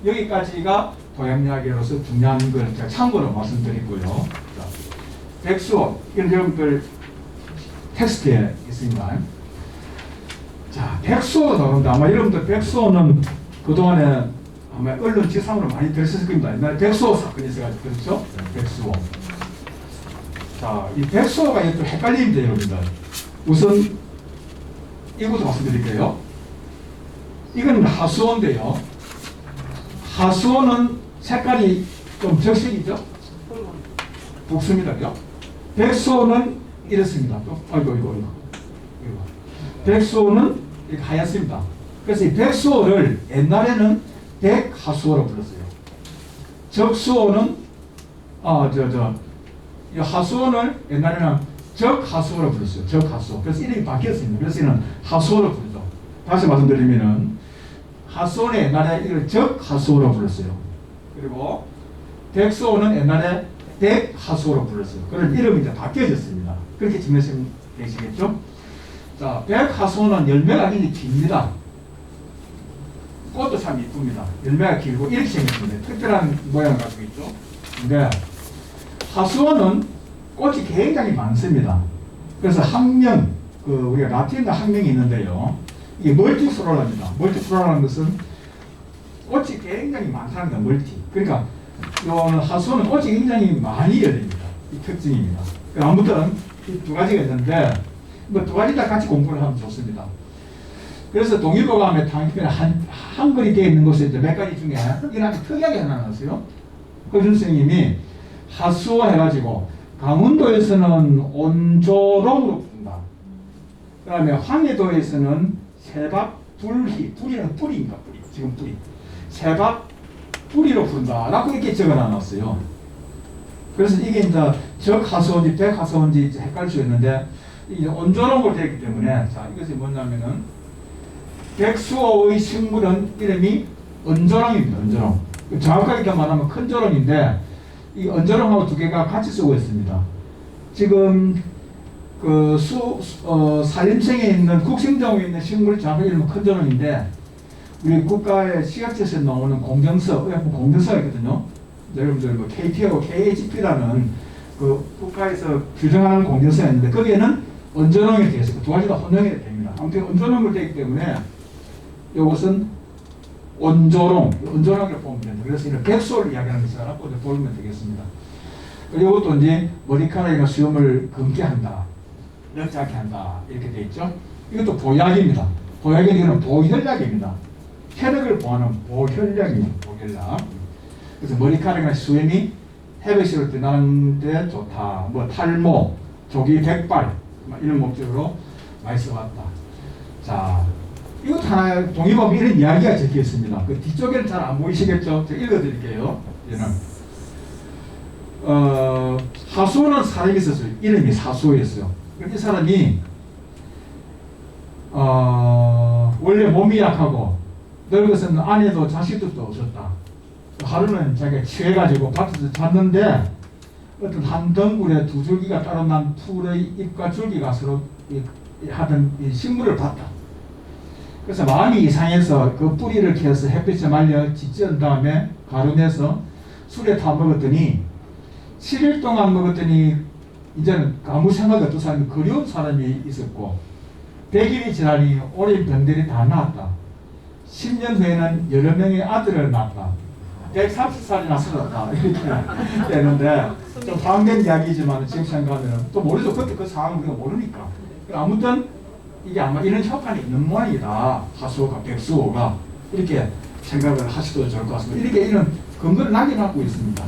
여기까지가 보약약으로서 중요한 걸 제가 참고로 말씀드리고요. 자, 백수호, 이런 여러분들 텍스트에 있습니다. 자, 백수호가 나오는데 아마 여러분들 백수호는 그동안에 아마 언론 지상으로 많이 들으셨을 겁니다. 옛날에 백수호 사건이 있어가지고 그렇죠? 백수호. 자, 이 백수호가 또 헷갈립니다, 여러분들. 우선 이것도 말씀드릴게요. 이건 하수호인데요. 하수원은 색깔이 좀 적색이죠? 북습니다. 그죠? 백수원은 이렇습니다. 또, 이거. 백수원은 이렇게 하얗습니다. 그래서 이 백수원을 옛날에는 백하수원으로 불렀어요. 적수원은, 이 하수원을 옛날에는 적하수원으로 불렀어요. 적하수원. 그래서 이름이 바뀌었습니다. 그래서 이는 하수원으로 부르죠. 다시 말씀드리면은, 하수원은 옛날에 이걸 적하수원으로 불렀어요. 그리고 백수원은 옛날에 백하수원으로 불렀어요. 그런 이름이 이제 바뀌어졌습니다. 그렇게 지내시면 되시겠죠? 자, 백하수원은 열매가 굉장히 깁니다. 꽃도 참 이쁩니다. 열매가 길고 이렇게 생겼습니다. 특별한 모양을 가지고 있죠. 근데 하수원은 꽃이 굉장히 많습니다. 그래서 학명, 우리가 라틴어 학명이 있는데요. 이게 멀티플로라입니다. 멀티플로라는 것은 꽃이 굉장히 많다는 거예요. 멀티. 그러니까 이 하수원은 꽃이 굉장히 많이 열립니다. 이 특징입니다. 아무튼 이 두 가지가 있는데 뭐 두 가지 다 같이 공부를 하면 좋습니다. 그래서 동의보감에 당연히 한글이 되어 있는 곳에 이제 몇 가지 중에 이런 아주 특이하게 하나 나왔어요. 허준 선생님이 하수원 해가지고 강원도에서는 온조롱으로 부른다. 그 다음에 황해도에서는 세박불희, 불이는 뿌리입니다. 뿌리. 지금 뿌리. 세박뿌리로 부른다. 라고 이렇게 적어 놨어요. 그래서 이게 이제 적하수원지 백하수원지 헷갈릴 수 있는데 이게 온조롱으로 되어 있기 때문에 자, 이것이 뭐냐면은 백수호의 식물은 이름이 언조롱입니다. 언조롱. 정확하게 말하면 큰조롱인데 이 언조롱하고 두 개가 같이 쓰고 있습니다. 지금 산림청에 있는 국생정에 있는 식물 정확하게 이름은 큰조롱인데 우리 국가의 식약처에서 나오는 공정서, 공정서가 있거든요. 여러분들 뭐 KP하고 KHP라는 그 국가에서 규정하는 공정서가 있는데 거기에는 언조롱이 되어 있어요. 두 가지 다 혼용이 됩니다. 아무튼 언조롱으로 되어 있기 때문에 이것은 온조롱이라고 보면 됩니다. 그래서 이런 백수를 이야기하는 것이라고 보면 되겠습니다. 이것도 이제 머리카락이나 수염을 검게 한다, 넓지 않게 한다 이렇게 되어 있죠. 이것도 보약입니다. 보약은 이거는 보혈약입니다. 혈액을 보하는 보혈약입니다. 보혈약. 그래서 머리카락이나 수염이 해백시를 떠나는데 좋다. 뭐 탈모, 조기 백발 이런 목적으로 많이 써왔다. 자, 이것도 하나 동의보감에 이런 이야기가 적혀 있습니다. 그 뒤쪽에는 잘 안 보이시겠죠? 제가 읽어드릴게요. 얘는 하수원은 사람이 있었어요. 이름이 사수였어요. 이 사람이 원래 몸이 약하고 늙어서는 아내도 자식들도 없었다. 하루는 자기가 취해가지고 밭에서 잤는데 어떤 한 덩굴에 두 줄기가 따로 난 풀의 잎과 줄기가 서로 하던 이 식물을 봤다. 그래서 마음이 이상해서 그 뿌리를 캐서 햇빛에 말려 지지은 다음에 가루내서 술에 타 먹었더니 7일 동안 먹었더니 이제는 아무 생각 없던 사람이 그리운 사람이 있었고 100일이 지나니 오랜 병들이 다 나았다. 10년 후에는 여러 명의 아들을 낳았다. 130살이나 살았다. 이렇게 되는데 좀 방된 이야기지만 지금 생각하면 또 모르죠. 그때 그 상황을 우리가 모르니까. 아무튼 이게 아마 이런 효과는 있는 모양이다. 하수호가 백수호가 이렇게 생각을 하셔도 좋을 것 같습니다. 이렇게 이런 근거를 남겨놓고 있습니다.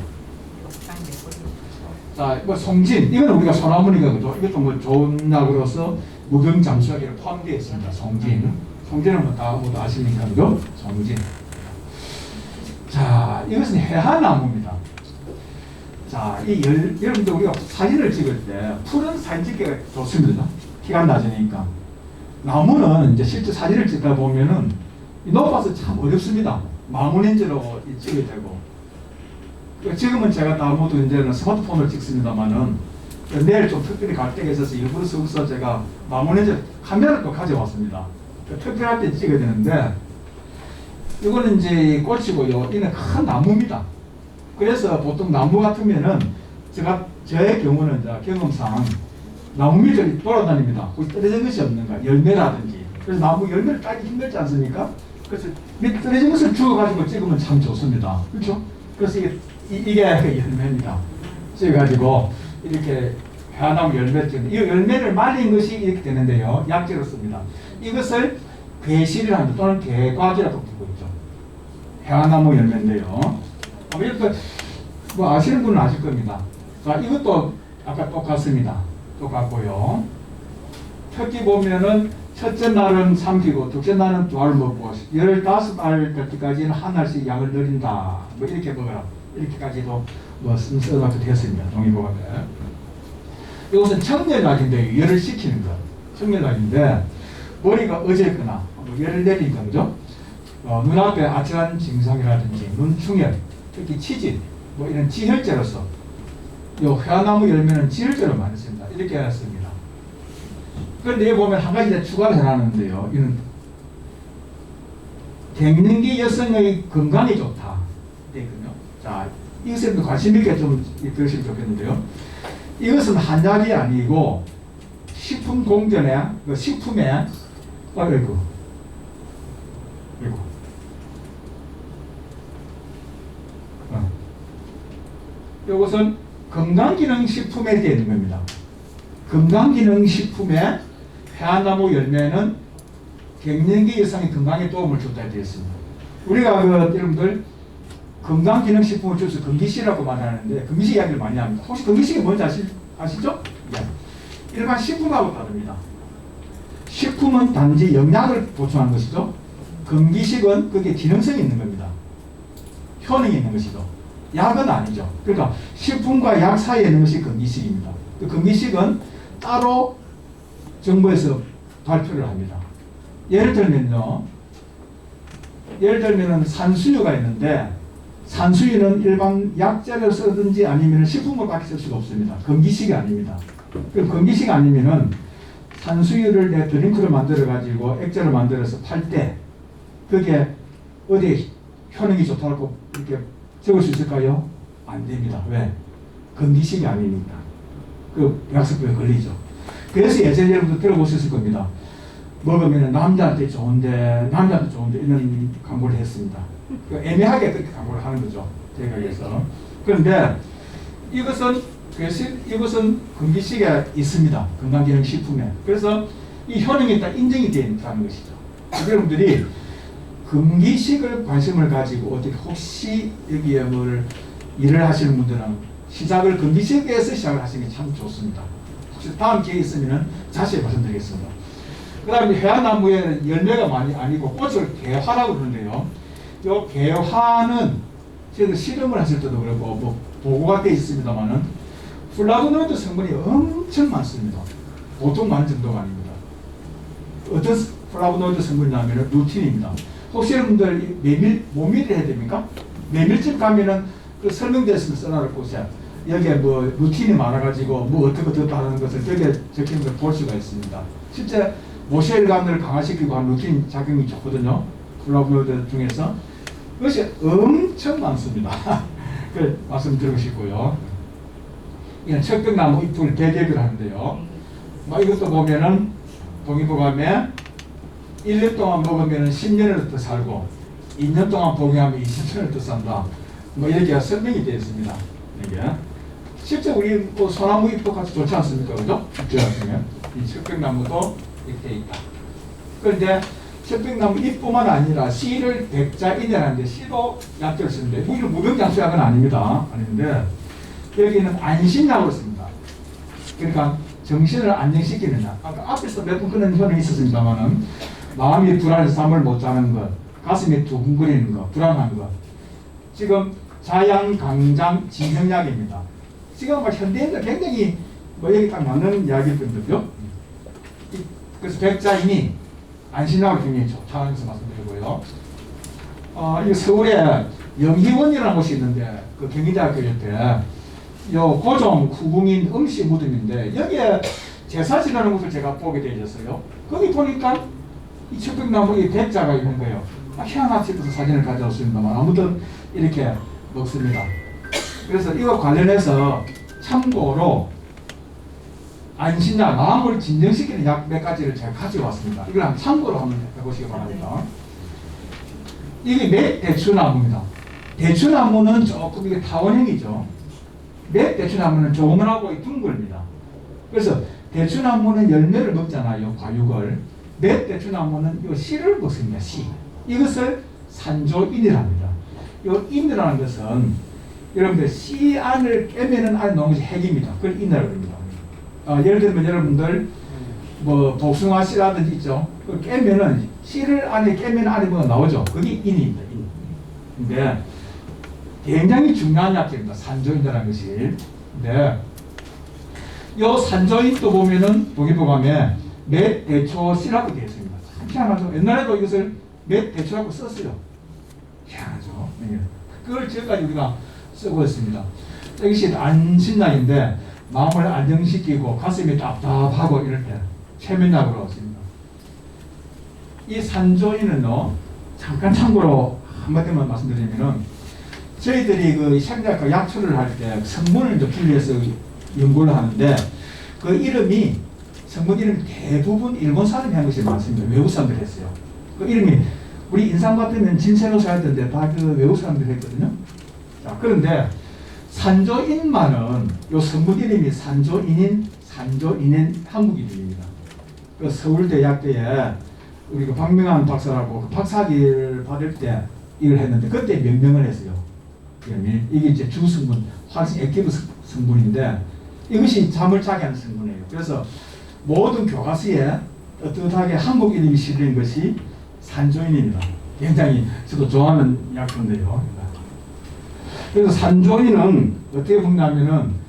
자, 뭐 송진 이건 우리가 소나무니거든요. 이것도 뭐 좋은 약으로서 무병장수하기를 포함되어 있습니다. 송진은 뭐 다 모두 아십니까? 그죠? 송진. 자, 이것은 해하나무입니다. 자, 여러분들 우리가 사진을 찍을 때 푸른 사진 찍기가 좋습니다. 키가 낮으니까. 나무는 이제 실제 사진을 찍다 보면은 높아서 참 어렵습니다. 망원렌즈로 찍어야 되고. 지금은 제가 다 모두 이제는 스마트폰을 찍습니다만은 내일 좀 특별히 갈 때가 있어서 일부러 서서 제가 망원렌즈 카메라를 또 가져왔습니다. 특별할 때 찍어야 되는데 이거는 이제 꽃이고요. 이는 큰 나무입니다. 그래서 보통 나무 같으면은 저의 경우는 이제 경험상 나무 밑을 돌아다닙니다. 거기 떨어진 것이 없는가, 열매라든지. 그래서 나무 열매를 따기 힘들지 않습니까? 그래서 밑 떨어진 것을 주워가지고 찍으면 참 좋습니다. 그렇죠? 그래서 이게 열매입니다. 찍어가지고 이렇게 해나무 열매를 찍는. 이 열매를 말린 것이 이렇게 되는데요. 약재로 씁니다. 이것을 괴실이라는 또는 괴과지라고 부르고 있죠. 해화나무 열매인데요. 이것도 뭐 아시는 분은 아실 겁니다. 자, 이것도 아까 똑같습니다. 똑같고요. 특히 보면은 첫째 날은 삼키고 둘째 날은 두 알 먹고 15알 될 때까지는 한 알씩 약을 늘린다. 뭐 이렇게 먹어라. 이렇게까지도 뭐 써놓고 되었습니다. 동의보감에. 이것은 청열약인데 열을 식히는 것. 청열약인데 머리가 어지럽거나 뭐 열을 내리니까 그죠? 눈앞에 아찔한 증상이라든지 눈충혈, 특히 치질, 뭐 이런 지혈제로서 요 해화나무 열매는 지혈제로 많이 씁니다. 이렇게 했습니다. 그런데 여기 보면 한 가지 더 추가를 해놨는데요. 이는 갱년기 여성의 건강에 좋다. 되거든요. 자, 이것에 관심 있게 좀 들으시면 좋겠는데요. 이것은 한약이 아니고 식품 공전에 그 식품에 이거 이것은 건강기능식품에 되어 있는 겁니다. 건강기능식품에 해화나무 열매는 갱년기 여성의 건강에 도움을 줬다 되어 있습니다. 우리가 여러분들 건강기능식품을 줄여서 건기식이라고 말하는데 건기식 이야기를 많이 합니다. 혹시 건기식이 뭔지 아시죠? 예. 일반 식품하고 다릅니다. 식품은 단지 영양을 보충하는 것이죠. 건기식은 그게 기능성이 있는 겁니다. 효능이 있는 것이죠. 약은 아니죠. 그러니까 식품과 약 사이에 있는 것이 건기식입니다. 그 건기식은 따로 정부에서 발표를 합니다. 예를 들면은 산수유가 있는데 산수유는 일반 약재를 쓰든지 아니면 식품을 밖에 쓸 수가 없습니다. 건기식이 아닙니다. 그 건기식 아니면은 산수유를 내 드링크를 만들어 가지고 액체를 만들어서 팔 때 그게 어디에 효능이 좋다고 이렇게 적을 수 있을까요? 안 됩니다. 왜? 건기식이 아니니까. 그 약속법에 걸리죠. 그래서 예전에 여러분들 들어보셨을 겁니다. 먹으면 남자한테 좋은데 이런 광고를 했습니다. 애매하게 그렇게 광고를 하는 거죠. 대각에서. 그런데 이것은 건기식에 있습니다. 건강기능식품에. 그래서 이 효능이 다 인정이 되어 있다는 것이죠. 여러분들이 건기식을 관심을 가지고 어떻게 혹시 여기에 뭘 일을 하시는 분들은 시작을 건기식에서 시작을 하시는 게 참 좋습니다. 혹시 다음 기회 있으면 자세히 말씀드리겠습니다. 그 다음에 해화나무에 열매가 많이 아니고 꽃을 개화라고 그러는데요. 이 개화는 저희가 실험을 하실 때도 그렇고 뭐 보고가 되어 있습니다만은 플라보노이드 성분이 엄청 많습니다. 보통 많은 정도가 아닙니다. 어떤 플라보노이드 성분이냐면 루틴입니다. 혹시 여러분들 모밀을 해야 됩니까? 메밀집 가면은 그 설명되어 있으면 써놔를 보세요. 여기에 뭐 루틴이 많아가지고 뭐 어떻게 하는 것을 여기에 적힌 걸 볼 수가 있습니다. 실제 모세혈관을 강화시키고 한 루틴 작용이 좋거든요. 플라보노이드 중에서 그것이 엄청 많습니다. 그 말씀드리고 싶고요. 이건 척벽나무 잎을 대개를 하는데요. 이것도 보면은 동의보감에 1년 동안 먹으면 10년을 더 살고 2년 동안 복용하면 20년을 더 산다. 이렇게 설명이 되어 있습니다. 이게 실제 우리 소나무 잎도 같이 좋지 않습니까? 그죠? 이 척벽나무도 이렇게 돼 있다. 그런데 척벽나무 잎뿐만 아니라 씨를 백자인이라는데 씨도 약재를 쓰는데 이건 무병장수약은 아닙니다. 아닌데 여기는 안심약으로 씁니다. 그러니까 정신을 안정시키는 약. 아까 앞에서 몇 번 그런 효능이 있었습니다만은 마음이 불안해서 잠을 못 자는 것, 가슴이 두근거리는 것, 불안한 것. 지금 자양강장 진형약입니다. 지금 현대인들 굉장히 여기 딱 맞는 약일 건데요. 그래서 백자인이 안심약으로 굉장히 좋다는 것을 말씀드리고요. 이 서울에 영희원이라는 곳이 있는데 그 경희대학교 옆에 요 고종 후궁인 음씨 무덤인데 여기에 제사 지내는 것을 제가 보게 되었어요. 거기 보니까 이 척벽나무에 백자가 있는 거예요. 희한하게 싶어서 사진을 가져왔습니다만 아무튼 이렇게 먹습니다. 그래서 이거 관련해서 참고로 안심약, 마음을 진정시키는 약 몇 가지를 제가 가져왔습니다. 이걸 한번 참고로 한번 해보시기 바랍니다. 이게 맥대추나무입니다. 대추나무는 조금 이게 타원형이죠. 맥대추나무는 조그만하고 둥글입니다. 그래서 대추나무는 열매를 먹잖아요. 과육을. 맥대추나무는 이 씨를 먹습니다. 씨. 이것을 산조인이랍니다. 요 인이라는 것은 여러분들 씨 안을 깨면은 안에 넣은 것이 핵입니다. 그걸 인이라고 합니다. 예를 들면 여러분들 뭐 복숭아 씨라든지 있죠. 그 깨면은 씨를 안에 깨면 안에 뭐가 나오죠. 그게 인입니다. 인. 근데 굉장히 중요한 약재입니다. 산조인이라는 것이. 근데 요 산조인도 보면은 동의보감에 몇 대초 씨라고 되어 있습니다. 참 희한하죠. 옛날에도 이것을 몇 대초라고 썼어요. 희한하죠. 네. 그걸 지금까지 우리가 쓰고 있습니다. 이것이 안신약인데 마음을 안정시키고 가슴이 답답하고 이럴 때 최면약으로 씁니다. 이 산조인은요, 잠깐 참고로 한마디만 말씀드리면은 저희들이 그 생약과 약초를 할 때 성분을 이제 분리해서 연구를 하는데 그 이름이 성분 이름이 대부분 일본 사람이 한 것이 많습니다. 외국 사람들이 했어요. 그 이름이 우리 인삼 같으면 진세노사 했던데 다 그 외국 사람들이 했거든요. 자, 그런데 산조인만은 요 성분 이름이 산조인인 한국 이름입니다. 그 서울대 약대에 우리 그 박명환 박사라고 그 박사학위를 받을 때 이걸 했는데 그때 명명을 했어요. 이게 이제 주성분, 활성 액티브 성분인데 이것이 잠을 자게 하는 성분이에요. 그래서 모든 교과서에 떳떳하게 한국 이름이 실린 것이 산조인입니다. 굉장히 저도 좋아하는 약초인데요. 그래서 산조인은 어떻게 먹냐면은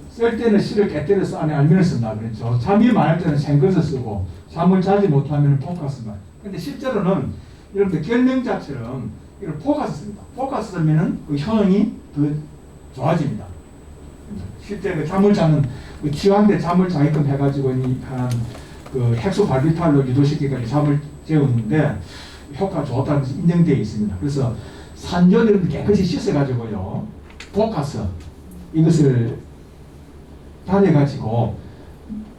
쓸 때는 씨를 깨뜨려서 안에 알면을 쓴다 그랬죠. 잠이 많을 때는 생것을 쓰고 잠을 자지 못하면 볶아 씁니다. 근데 실제로는 여러분들 결명자처럼 이걸 볶아서 씁니다. 볶아서 쓰면은 그 효능이 더 좋아집니다. 실제 그 잠을 자는 그 치환대 잠을 자게끔 해가지고 그 핵소 발비탈로 유도시키기까지 잠을 재우는데 효과가 좋다는 것이 인정되어 있습니다. 그래서 산조를 깨끗이 씻어가지고요, 볶아서 이것을 달여가지고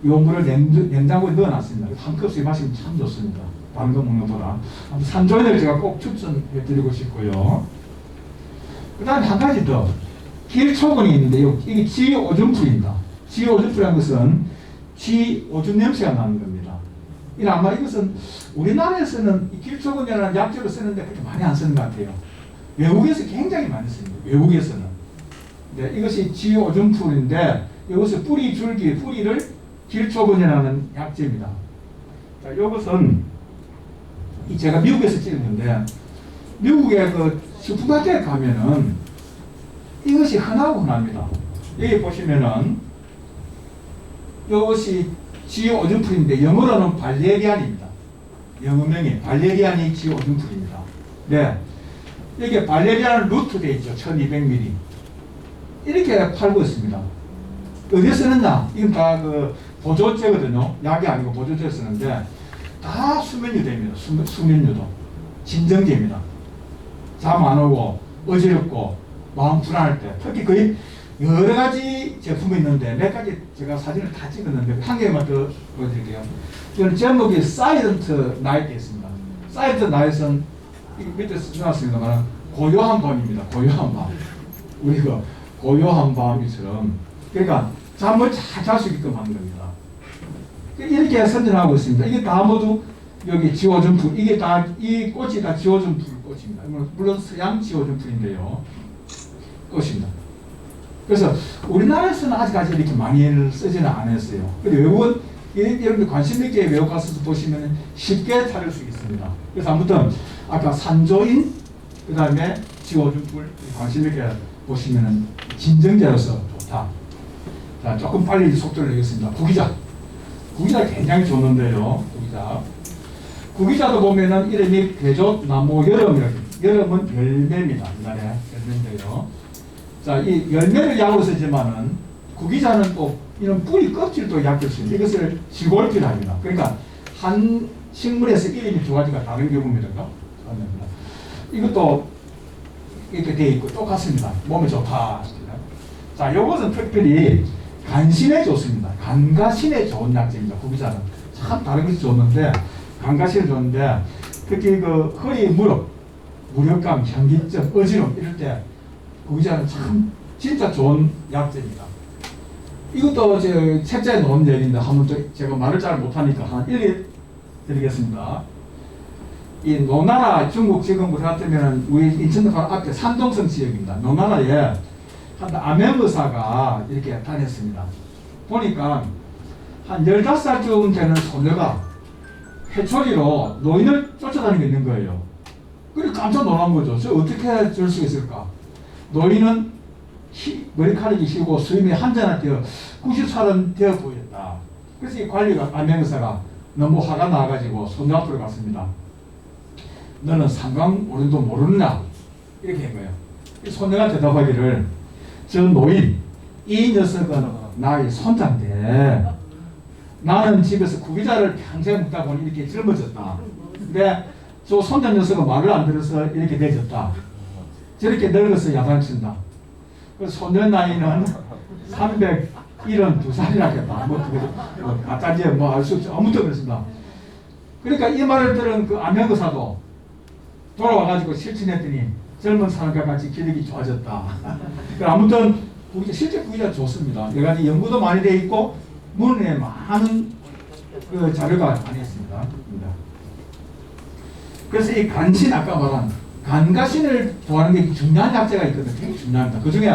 요 물을 냉장고에 넣어놨습니다. 한 컵씩 마시면 참 좋습니다. 다른 거 먹는 거보다. 산조를 제가 꼭 추천해드리고 싶고요. 그 다음에 한 가지 더. 길초근이 있는데요. 이게 지오줌풀입니다. 지오줌풀이라는 것은 지오줌 냄새가 나는 겁니다. 아마 이것은 우리나라에서는 이 길초근이라는 약재로 쓰는데 그렇게 많이 안 쓰는 것 같아요. 외국에서 굉장히 많이 씁니다. 외국에서는. 네, 이것이 지오줌풀인데 이것을 뿌리 줄기, 뿌리를 길초근이라는 약재입니다. 자, 이것은 제가 미국에서 찍은 건데 미국의 그 식품마트에 가면은 이것이 흔하고 흔합니다. 여기 보시면은 이것이 지오줌풀인데 영어로는 발레리안입니다. 영어명이 발레리안이 지오줌풀입니다. 네, 여기 발레리안 루트 돼 있죠. 1200ml 이렇게 팔고 있습니다. 어디에 쓰느냐? 이건 다 그 보조제거든요. 약이 아니고 보조제 쓰는데 다 수면유도입니다. 수면유도. 진정제입니다. 잠 안 오고 어지럽고 마음 불안할 때 특히 거의 여러 가지 제품이 있는데 몇 가지 제가 사진을 다 찍었는데 한 개만 더 보여드릴게요. 이건 제목이 사이런트 나이트에 있습니다. 사이런트 나이트는 밑에 써놨습니다만 고요한 밤입니다. 고요한 밤. 우리가 고요한 밤이처럼 그러니까 잠을 잘 잘 수 있게끔 하는 겁니다. 이렇게 선전하고 있습니다. 이게 다 모두 여기 지오줌풀, 이게 다 이 꽃이 다 지오줌풀 꽃입니다. 물론 서양 지오줌풀인데요. 꽃입니다. 그래서 우리나라에서는 아직까지 이렇게 많이 쓰지는 않았어요. 근데 외국은 여러분들 관심 있게 외국 가서 보시면 쉽게 찾을 수 있습니다. 그래서 아무튼 아까 산조인, 그 다음에 지오줌풀 관심 있게 보시면은 진정제로서 좋다. 자, 조금 빨리 속도를 내겠습니다. 구기자. 구기자 굉장히 좋은데요. 구기자. 구기자도 보면은 이름이 괴족나무 여름이라고. 여름은 열매입니다. 옛날에 열매인데요. 자, 이 열매를 약으로 쓰지만은 구기자는 또 이런 뿌리 껍질도 약을 씁니다. 이것을 시골피라 합니다. 그러니까 한 식물에서 이름이 두 가지가 다른 경우입니다. 이것도 이렇게 되어 있고 똑같습니다. 몸에 좋다. 자, 이것은 특별히 간신에 좋습니다. 간과신에 좋은 약재입니다. 구기자는 참 다른 것이 좋은데 간과신에 좋은데 특히 그 허리 무릎, 무력감, 현기증, 어지러움 이럴 때 구기자는 참 진짜 좋은 약재입니다. 이것도 제 책자에 놓은 얘기인데 한번 제가 말을 잘 못하니까 한 읽어드리겠습니다. 이 노나라 중국 지금 우리 같으면 우리 인천 바로 앞에 산동성 지역입니다. 노나라에 한 암행의사가 이렇게 다녔습니다. 보니까 한 15살쯤 되는 소녀가 회초리로 노인을 쫓아다니고 있는 거예요. 그래서 깜짝 놀란 거죠. 저 어떻게 줄 수 있을까? 노인은 머리카락이 희고 수염이 한잔할 때 90살은 되어 보였다. 그래서 이 관리가 암행의사가 너무 화가 나가지고 소녀 앞으로 갔습니다. 너는 상관 오른도 모르느냐? 이렇게 한 거예요. 이 소녀가 대답하기를 저 노인 이 녀석은 나의 손자인데 나는 집에서 구기자를 평생 먹다 보니 이렇게 젊어졌다. 근데 저 손자 녀석은 말을 안 들어서 이렇게 되졌다. 저렇게 늙어서 야단친다. 그래서 소녀 나이는 372살이라 했다. 뭐 가짜지 뭐 알 수 없죠. 아무튼 그렇습니다. 그러니까 이 말을 들은 그 암행의사도 돌아와가지고 실천했더니 젊은 사람과 같이 기력이 좋아졌다. 아무튼 실제 구기자 좋습니다. 여러 가지 연구도 많이 되어 있고 문헌에 많은 그 자료가 많이 있습니다. 그래서 이 간신 아까 말한 간가신을 좋아하는 게 중요한 약재가 있거든요. 되게 중요합니다. 그 중에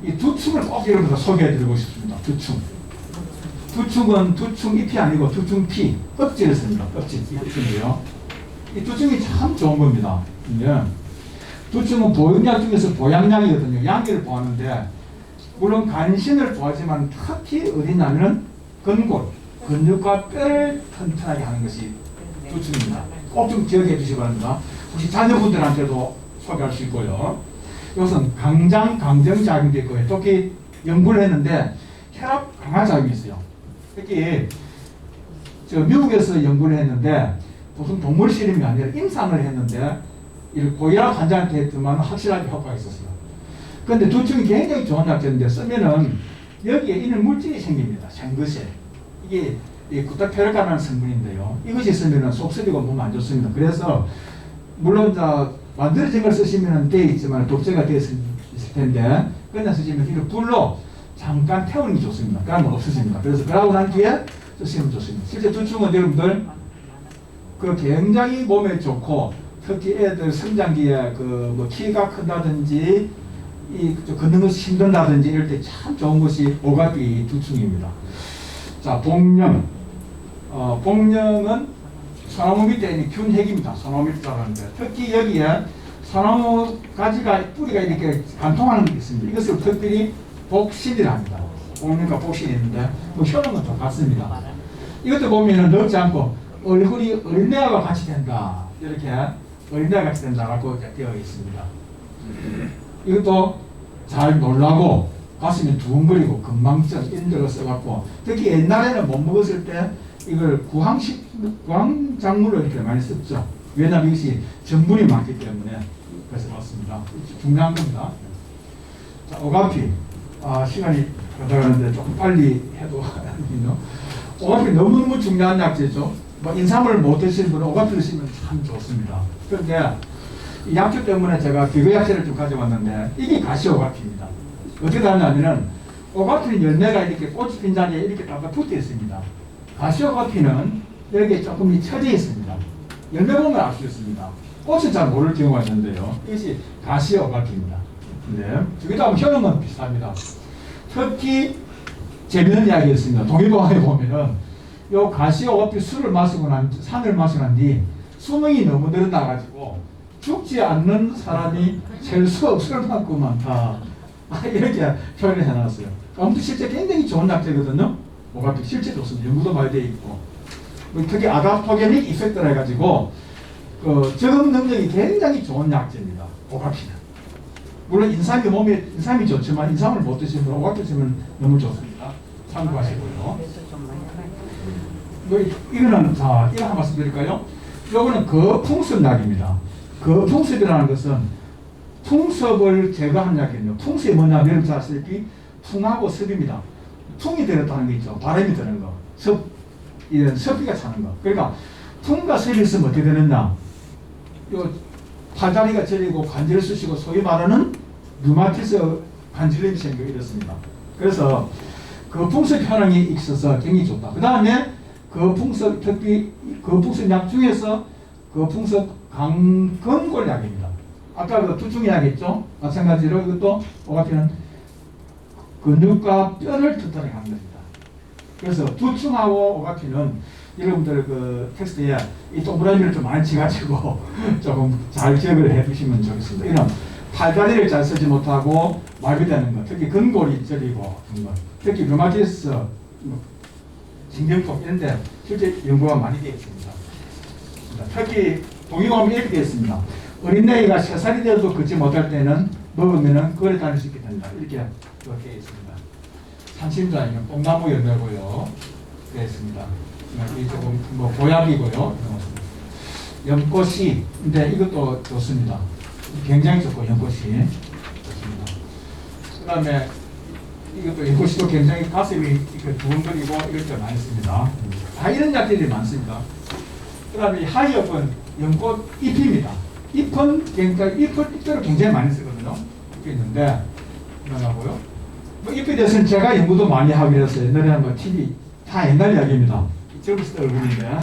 이 두충을 꼭 여러분들 소개해드리고 싶습니다. 두충. 두충은 두충 잎이 아니고 두충피 껍질을 씁니다. 껍질 잎이요. 이 두충이 참 좋은 겁니다. 두충은 보양약 중에서 보양약이거든요. 양기를 보하는데 물론 간신을 보하지만 특히 어디냐면 근골, 근육과 뼈를 튼튼하게 하는 것이 두충입니다. 꼭 좀 기억해 주시기 바랍니다. 혹시 자녀분들한테도 소개할 수 있고요. 이것은 강정작용도 있고 특히 연구를 했는데 혈압 강화 작용이 있어요. 특히 미국에서 연구를 했는데 무슨 동물 실험이 아니라 임상을 했는데 고혈압 환자한테 했더만 확실하게 효과가 있었어요. 그런데 두충이 굉장히 좋은 약재인데 쓰면은 여기에 있는 물질이 생깁니다. 생것에 이게 구타페르카라는 성분인데요. 이것이 있으면은 속쓰리고 몸 안 좋습니다. 그래서 물론 만들어진 걸 쓰시면 돼 있지만 독재가 되어 있을 텐데 그냥 쓰시면 이렇게 불로 잠깐 태우는 게 좋습니다. 그러면 없어집니다. 그래서 그러고 난 뒤에 쓰시면 좋습니다. 실제 두충은 여러분들 그 굉장히 몸에 좋고 특히 애들 성장기에 뭐 키가 큰다든지 걷는 것이 힘든다든지 이럴 때 참 좋은 것이 오가피 두충입니다. 자, 복령. 복령은 소나무 밑에 있는 균핵입니다. 소나무 밑에 자라는데 특히 여기에 소나무 가지가 뿌리가 이렇게 관통하는 게 있습니다. 이것을 특별히 복신이라 합니다. 복령과 복신이 있는데 뭐 효능은 똑같습니다. 이것도 보면은 넓지 않고 얼굴이 어린애와 같이 된다. 이렇게 어린애와 같이 된다라고 되어 있습니다. 이것도 잘 놀라고 가슴이 두근거리고 건망증 이런 데로 써갖고 특히 옛날에는 못 먹었을 때 이걸 구황작물로 이렇게 많이 썼죠. 왜냐하면 이것이 전분이 많기 때문에 그래서 맞습니다. 중요한 겁니다. 자, 오가피. 시간이 가다가는데 조금 빨리 해도 오가피 너무너무 중요한 약재죠. 인삼을 못 드시는 분은 오가피 드시면 참 좋습니다. 그런데 이 약주 때문에 제가 비교 약재를 좀 가져왔는데 이게 가시오가피입니다. 어떻게 하냐면은 오가피는 열매가 이렇게 꽃이 핀 자리에 이렇게 딱 붙어 있습니다. 가시오가피는 여기에 조금 쳐져 있습니다. 열매 보면 알 수 있습니다. 꽃은 잘 모를 경우가 있는데요. 이것이 가시오가피입니다. 네. 저기도 하면 효능은 비슷합니다. 특히 재미있는 이야기가 있습니다. 동의보감에 보면은 요 가시오가피 술을 마시고 산을 마시고 난 뒤 수명이 너무 늘어나가지고 죽지 않는 사람이 셀 수 없을 만큼 많다. 이렇게 표현을 해놨어요. 아무튼 실제 굉장히 좋은 약재거든요. 오가피 실제 좋습니다. 연구도 많이 되어 있고 특히 아답토게닉 이펙터라 해가지고 적응 능력이 굉장히 좋은 약재입니다. 오가피는. 물론 인삼이 좋지만 인삼을 못 드시면 오가피 드시면 너무 좋습니다. 참고하시고요. 이거는 이거 한 말씀 드릴까요? 이거는 거풍섭약입니다. 거풍섭이라는 것은 풍섭을 제거하는 약이에요. 풍섭이 뭐냐면 여러분 잘 아시다시피 풍하고 섭입니다. 풍이 들었다는 게 있죠. 바람이 드는 거. 이런 섭기가 차는 거. 그러니까 풍과 섭이 있으면 어떻게 되느냐? 요 팔다리가 저리고 관절을 쑤시고 소위 말하는 류마티스 관절염이 생기고 이렇습니다. 그래서 거풍섭 효능이 있어서 굉장히 좋다. 그 다음에 거풍섭 특히 거풍섭 약 중에서 거풍석 강건골약입니다. 아까 그 두충약이었죠. 마찬가지로 이것도 오가피는 근육과 뼈를 튼튼하게 하는 겁니다. 그래서 두충하고 오가피는 여러분들 그 텍스트에 이 동그라미를 좀 많이 치가지고 조금 잘 기억을 해두시면 좋겠습니다. 이런 팔다리를 잘 쓰지 못하고 마비되는 것, 특히 근골이 저리고 그런 것, 특히 류마티스, 신경통 이런데 실제 연구가 많이 되어 있습니다. 특히 동의보험이 이렇게 되어 있습니다. 어린아이가 3살이 되어도 걷지 못할 때는 먹으면 걸어 다닐 수 있게 된다. 이렇게 되어 있습니다. 산신자이면 뽕나무 열매고요. 되어 있습니다. 이 조금 뭐 보약이고요. 연꽃이, 근데 이것도 좋습니다. 굉장히 좋고 연꽃이 좋습니다. 그 다음에 이것도 연꽃이도 굉장히 가슴이 이렇게 두근거리고 이럴 때 많이 씁니다. 다 이런 약들이 많습니다. 그 다음에 하이업은 연꽃 잎입니다. 잎은 굉장히 잎들을 굉장히 많이 쓰거든요. 잎이 있는데 그러고요. 뭐 잎에 대해서는 제가 연구도 많이 하기로 했어요. 옛날에 뭐 TV 다 옛날 이야기입니다. 젊었을 때 얼굴인데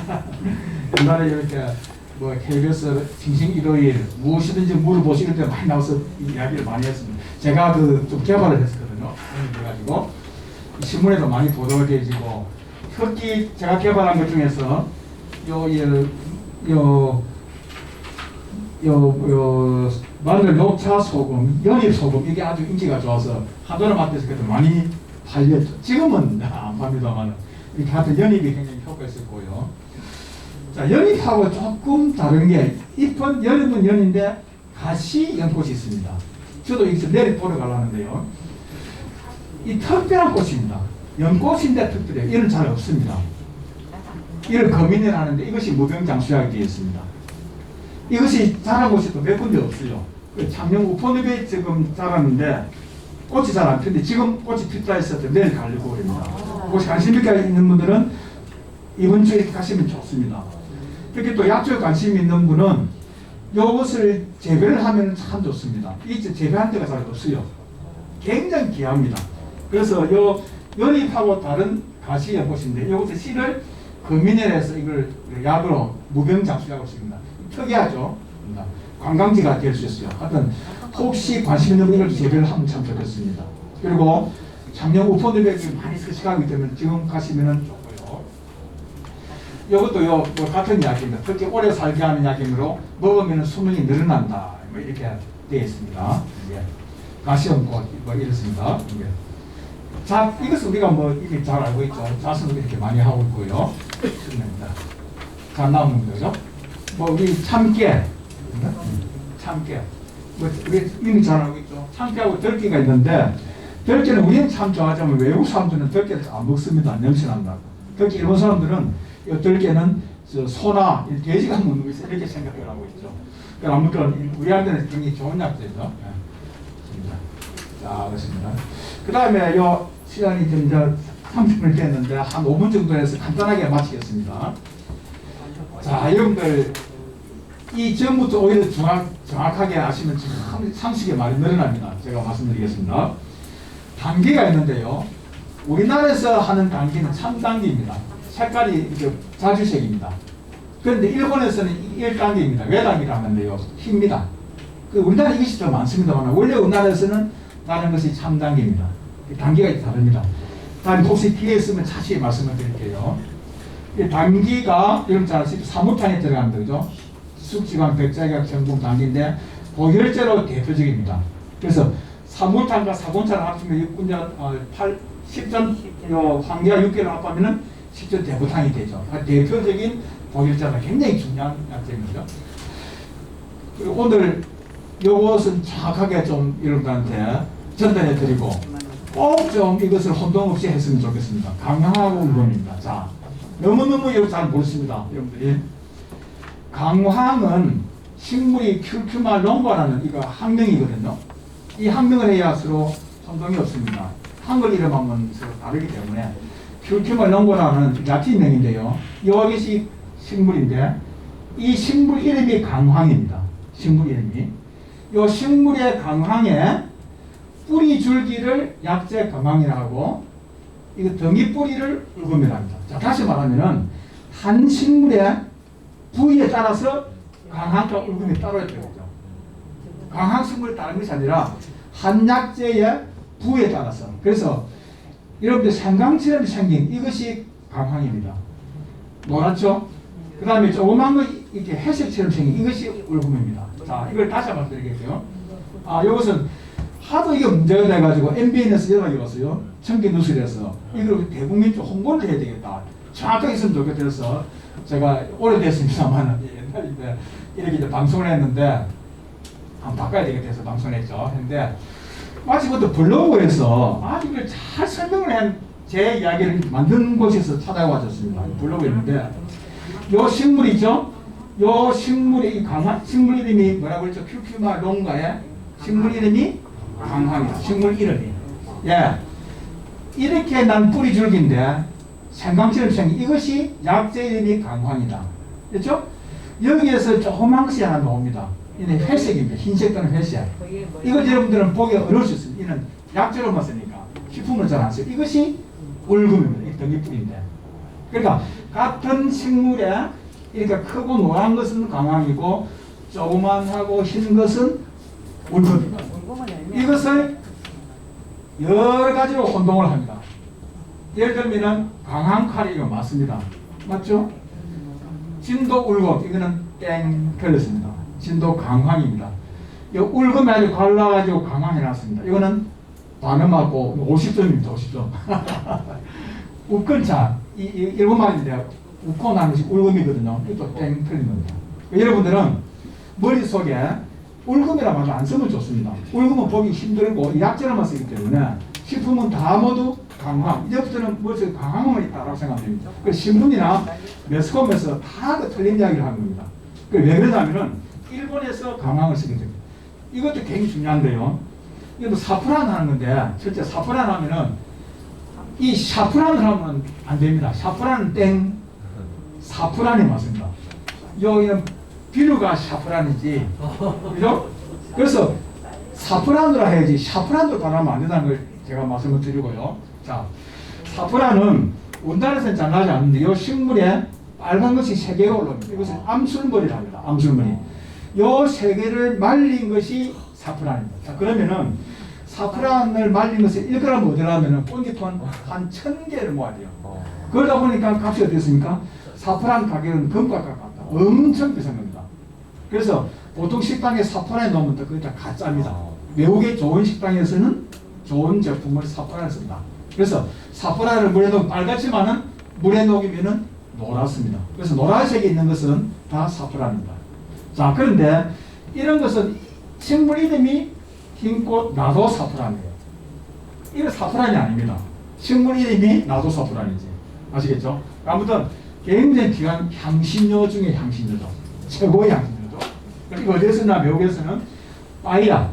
옛날에 이렇게 뭐 KBS 싱싱 일요일 무엇이든지 물어보실 때 많이 나와서 이야기를 많이 했습니다. 제가 그 좀 개발을 했었거든요. 그래가지고 신문에도 많이 보도가 되어지고 특히 제가 개발한 것 중에서 마늘 녹차 소금, 연잎 소금 이게 아주 인기가 좋아서 하도나 마트에서 그래도 많이 팔렸죠. 지금은 안 팝니다만 이렇게 하여튼 연잎이 굉장히 효과 있었고요. 자, 연잎하고 조금 다른 게 잎은 연잎은 연인데 가시 연꽃이 있습니다. 저도 여기서 내일 보러 가려는데요. 이 특별한 꽃입니다. 연꽃인데 특별해요. 이런 잘 없습니다. 이를 거민이라는데 이것이 무병장수약이 되어 있습니다. 이것이 자란 곳이 또 몇 군데 없어요. 작년 우포늪에 지금 자랐는데 꽃이 잘 안 피는데 지금 꽃이 피다 했을 때 내일 가려고 그럽니다. 혹시 관심이 있는 분들은 이번 주에 가시면 좋습니다. 특히 또 약초에 관심이 있는 분은 이것을 재배를 하면 참 좋습니다. 이 재배한 데가 잘 없어요. 굉장히 귀합니다. 그래서 요 연잎하고 다른 가시 연꽃인데 이것을 씨를 거민해서 이걸 약으로 무병장수약으로 씁니다. 특이하죠. 관광지가 될 수 있어요. 하여튼 혹시 관심 있는 분들 재배를 하면 참 좋겠습니다. 그리고 작년 우포늪에 많이 서식하기 때문에 지금 가시면은 좋고요. 이것도 뭐 같은 약입니다. 특히 오래 살게 하는 약이므로 먹으면 수명이 늘어난다. 뭐 이렇게 되어 있습니다. 예. 가시연꽃 뭐 이렇습니다. 예. 자, 이것은 우리가 뭐 이미 잘 알고 있죠. 자선도 이렇게 많이 하고 있고요. 잘 나오는 거죠. 뭐 우리 참깨, 참깨, 뭐 우리 이미 잘 알고 있죠. 참깨하고 들깨가 있는데 들깨는 우리는 참 좋아하지만 외국 사람들은 들깨를 안 먹습니다. 냄새난다고. 특히 일본 사람들은 이 들깨는 소나 돼지가 먹는 거 있어 이렇게 생각을 하고 있죠. 아무튼 우리한테는 굉장히 좋은 약재죠. 자, 그렇습니다. 그 다음에 요 시간이 좀 이제 30분을 됐는데 한 5분 정도 해서 간단하게 마치겠습니다. 자, 여러분들 이 전부터 오히려 정확하게 아시면 참 상식이 많이 늘어납니다. 제가 말씀드리겠습니다. 당귀가 있는데요. 우리나라에서 하는 당귀는 참당귀입니다. 색깔이 이제 자주색입니다. 그런데 일본에서는 1단계입니다. 외당귀라 하는데요. 힙니다. 우리나라 이것이 더 많습니다만 원래 우리나라에서는 다른 것이 참당귀입니다. 당귀가 다릅니다. 다음 혹시 기회 있으면 자세히 말씀을 드릴게요. 이 당귀가 여러분 잘 아시죠? 사무탕에 들어가는 거죠. 숙지광, 백자각, 전분, 당귀인데 고혈제로 대표적입니다. 그래서 사무탕과 사군차를 합치면 10전 황계와 육계를 합하면은 10전 대부탕이 되죠. 대표적인 고혈제가 굉장히 중요한 약재입니다. 그리고 오늘 요것은 정확하게 좀 여러분들한테 전달해 드리고 꼭 좀 이것을 혼동 없이 했으면 좋겠습니다. 강황하고 우범입니다. 자, 너무너무 여러분 잘 모르십니다. 여러분들이. 강황은 식물이 큐큐마 롱과라는 이거 학명이거든요. 이 학명을 해야 서로 혼동이 없습니다. 한글 이름하면 서로 다르기 때문에 큐큐마 롱과라는 라틴명인데요. 여기시 식물인데 이 식물 이름이 강황입니다. 식물 이름이. 이 식물의 강황에 뿌리 줄기를 약재 강황이라고 하고 이거 덩이 뿌리를 우금이라 합니다. 자, 다시 말하면은 한 식물의 부위에 따라서 강황과 울금이 따로 있다는 거죠. 강황식물이 다른 것이 아니라 한 약재의 부에 따라서. 그래서 여러분들 생강처럼 생긴 이것이 강황입니다. 노랗죠? 그 다음에 조그만 거 이렇게 회색처럼 생긴 이것이 울금입니다. 자, 이걸 다시 한번 드리겠고요. 이것은 하도 이게 문제가 돼가지고 MBN에서 연락이 왔어요. 청계뉴스에서 이걸 대국민 좀 홍보를 해야 되겠다. 정확하게 있으면 좋겠다 해서 제가 오래됐습니다만 옛날에 이렇게 이제 방송을 했는데 한번 바꿔야 되겠다 해서 방송을 했죠. 근데 마치부터 블로그에서 아주 이걸 잘 설명을 한 제 이야기를 만든 곳에서 찾아와줬습니다. 블로그에 있는데 요 식물이죠. 요 식물의 이 강황, 식물 이름이 뭐라고 그랬죠? 큐큐마 롱가의 식물 이름이 강황이다. 식물 이름이. 예. 이렇게 난 뿌리 줄기인데 생강처럼 생긴 이것이 약재 이름이 강황이다. 그렇죠? 여기에서 조그만 것이 하나 나옵니다. 이는 회색입니다. 흰색 또는 회색. 이걸 여러분들은 보기 어려울 수 있습니다. 이는 약재로만 쓰니까 식품은 잘 안 써요. 이것이 울금입니다. 이 덩이뿌리인데. 그러니까 같은 식물에 이렇게 크고 노란 것은 강황이고 조그만하고 흰 것은 울금입니다. 이것을 여러 가지로 혼동을 합니다. 예를 들면 강황칼이 이거 맞습니다. 맞죠? 진도 울금 이거는 땡 틀렸습니다. 진도 강황입니다. 이 울금이 아주 갈라가지고 강황해놨습니다. 이거는 반음하고 50점입니다. 50점. 웃건차 이 일본말인데 웃고 나는 것이 울금이거든요. 이것도 땡 틀린 겁니다. 여러분들은 머릿속에 울금이라고 하면 안 쓰면 좋습니다. 울금은 보기 힘들고 약재로만 쓰기 때문에 식품은 다 모두 강황. 이제부터는 머릿속에 강황만 있다고 생각됩니다. 그 신문이나 매스컴에서 다 그 틀린 이야기를 하는 겁니다. 왜 그러냐면은 일본에서 강황을 쓰게 됩니다. 이것도 굉장히 중요한데요. 이것도 사프란 하는 건데 실제 사프란 하면은 이 샤프란을 하면 안 됩니다. 샤프란은 땡, 사프란이 맞습니다. 여기는 비누가 샤프란이지, 그죠? 그래서 사프란으로 해야지 샤프란으로 발음하면 안 된다는 걸 제가 말씀을 드리고요. 자, 사프란은 우리나라에서는 잘 나지 않는데 이 식물에 빨간 것이 3개가 올라옵니다. 이것은 암술머리를 합니다. 암술머리. 이 3개를 말린 것이 사프란입니다. 자, 그러면은 사프란을 말린 것을 1g 모델하면은 꼰기톤 한 1000개를 모아야 돼요. 그러다 보니까 값이 어떻습니까? 사프란 가격은 금값과 같다. 엄청 비싼 겁니다. 그래서 보통 식당에 사프란에 넣으면 그게 다 가짜입니다. 외국의 좋은 식당에서는 좋은 제품을 사프란을 씁니다. 그래서 사프란을 물에 넣으면 빨갛지만은 물에 녹이면은 노랗습니다. 그래서 노란색이 있는 것은 다 사프란입니다. 자, 그런데 이런 것은 식물 이름이 흰꽃 나도 사프란이에요. 이건 사프란이 아닙니다. 식물 이름이 나도 사프란이지. 아시겠죠? 아무튼 굉장히 귀한 향신료 중에 향신료죠. 최고의 향신료죠. 이거 어디에 쓰나 외국에서는 빠이야.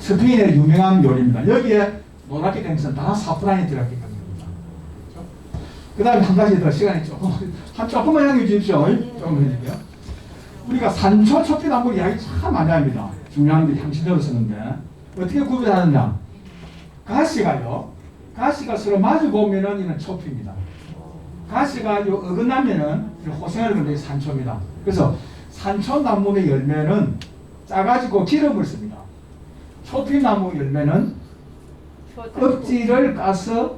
스페인의 유명한 요리입니다. 여기에 노랗게 된 것은 다 사프란이 들어갔기 때문입니다. 그 다음에 한 가지 더 시간이 조금만 양해해 주십시오. 조금 해줄게요. 우리가 산초, 초피나물 이야기 참 많이 합니다. 중요한 게 향신료를 쓰는데 어떻게 구별하느냐? 가시가 서로 마주 보면은 이는 초피입니다. 가시가 어긋나면은 호생을 하는 게 산초입니다. 그래서 산초나무의 열매는 짜가지고 기름을 씁니다. 초피나무 열매는 껍질을 까서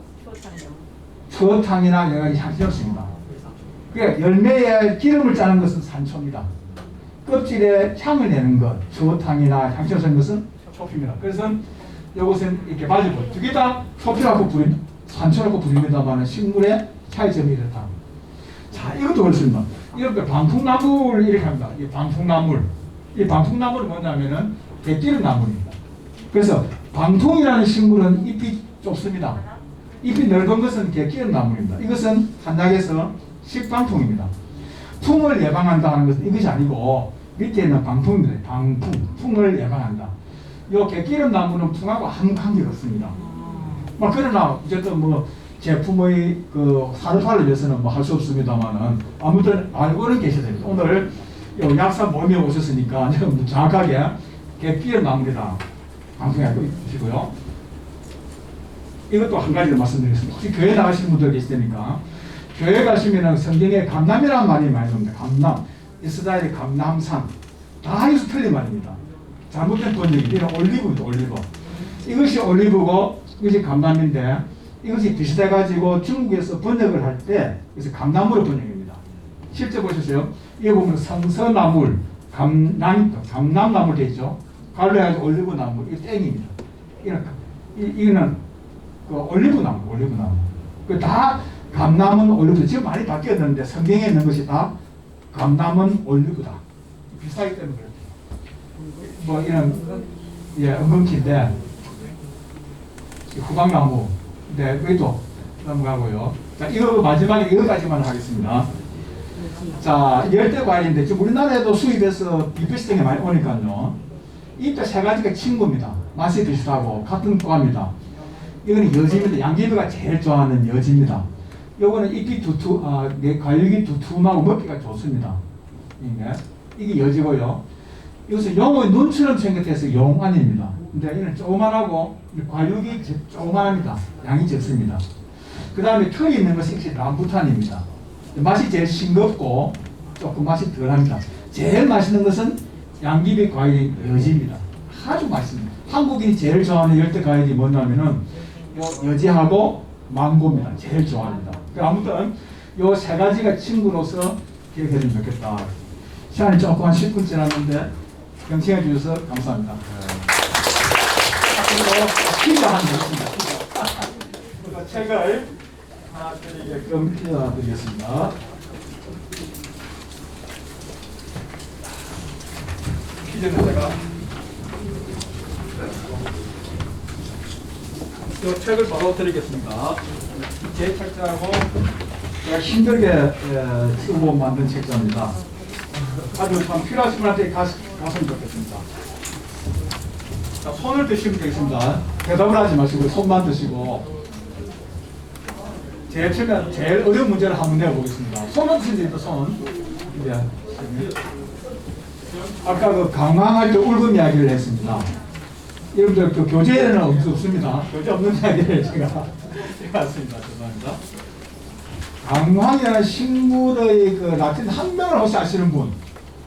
추어탕이나 여러 가지 향신료를 씁니다. 그러니까 열매에 기름을 짜는 것은 산초입니다. 껍질에 향을 내는 것, 추어탕이나 향신료 쓰는 것은 초피입니다. 그래서 이것은 이렇게 마주보죠. 두 개 다 초피라고 부릅니다. 산초라고 부릅니다만 식물의 차이점이 이렇다. 자, 이것도 그렇습니다. 이렇게 방풍나무를 이렇게 합니다. 이 방풍나물. 이 방풍나물은 뭐냐면은 개띠름 나물입니다. 그래서 방풍이라는 식물은 잎이 좁습니다. 잎이 넓은 것은 개띠름 나물입니다. 이것은 한약에서 식방풍입니다. 풍을 예방한다 하는 것은 이것이 아니고 밑에 있는 방풍입니다. 방풍, 풍을 예방한다. 이 개기름 나무는 풍하고 아무 관계가 없습니다. 그러나 어쨌든 제품의 그 사료화를 위해서는 할 수 없습니다만은 아무튼 알고는 계셔야 됩니다. 오늘 요 약사 모임에 오셨으니까 여러분 정확하게 개기름 나무입니다. 방풍에 알고 계시고요. 이것도 한 가지 말씀드리겠습니다. 혹시 교회 나가시는 분들 계시다니까 교회 가시면은 성경에 감남이라는 말이 많이 나옵니다. 감남. 이스라엘 감람산 다 여기서 틀린 말입니다. 잘못된 번역이 이는 올리브입니다. 올리브. 이것이 올리브고 이것이 감람인데 이것이 비슷해가지고 중국에서 번역을 할 때 그래서 감나무로 번역입니다. 실제 보셨어요? 이거 보면 성서나물, 감남나물 되죠. 가로 해가지고 올리브나무, 이거 땡입니다. 이거는 그 올리브나무, 올리브나무. 그 다 감남은 올리브. 지금 많이 바뀌었는데 성경에 있는 것이 다 감남은 올리브다. 비슷하기 때문에 그렇죠. 뭐 이런 은근키인데 후방나무. 네, 여기도 넘어가고요. 자, 이거 마지막에 이거까지만 하겠습니다. 자, 열대 과일인데 지금 우리나라에도 수입해서 비슷하게 많이 오니까요. 이때 세 가지가 친구입니다. 맛이 비슷하고 같은 과입니다. 이거는 여지입니다. 양귀비가 제일 좋아하는 여지입니다. 요거는 잎이 과육이 두툼하고 먹기가 좋습니다. 이게 여지고요. 이것은 용의 눈처럼 생겼해서 용안입니다. 근데 이는 조그만하고 과육이 조그만합니다. 양이 적습니다. 그 다음에 털이 있는 것이 람부탄입니다. 맛이 제일 싱겁고 조금 맛이 덜합니다. 제일 맛있는 것은 양귀비 과일이 여지입니다. 아주 맛있습니다. 한국인이 제일 좋아하는 열대 과일이 뭐냐면은 여지하고 망고입니다. 제일 좋아합니다. 아무튼 요 세 가지가 친구로서 기억해주면 좋겠다. 시간이 조금 한 10분 지났는데 경청해 주셔서 감사합니다. 앞으로 퀴즈 하나 드리겠습니다. 책을 하나 드리게끔 퀴즈 하나 드리겠습니다. 퀴즈는 제가 이 책을 바로 드리겠습니다. 제 책자고 제가 힘들게 쓰고 만든 책자입니다. 아주 참 필요하신 분한테 갔으면 좋겠습니다. 자, 손을 드시면 되겠습니다. 대답을 하지 마시고 손만 드시고 제일 어려운 문제를 한번 내보겠습니다. 손을 드시면 손. 이제 아까 그 강황할 때 울금 이야기를 했습니다. 여러분들 그 교재에는 없습니다. 교재 없는 이야기를 제가 왔습니다. 죄송합니다. 강황이라는 식물의 그 라틴 학명을 혹시 아시는 분?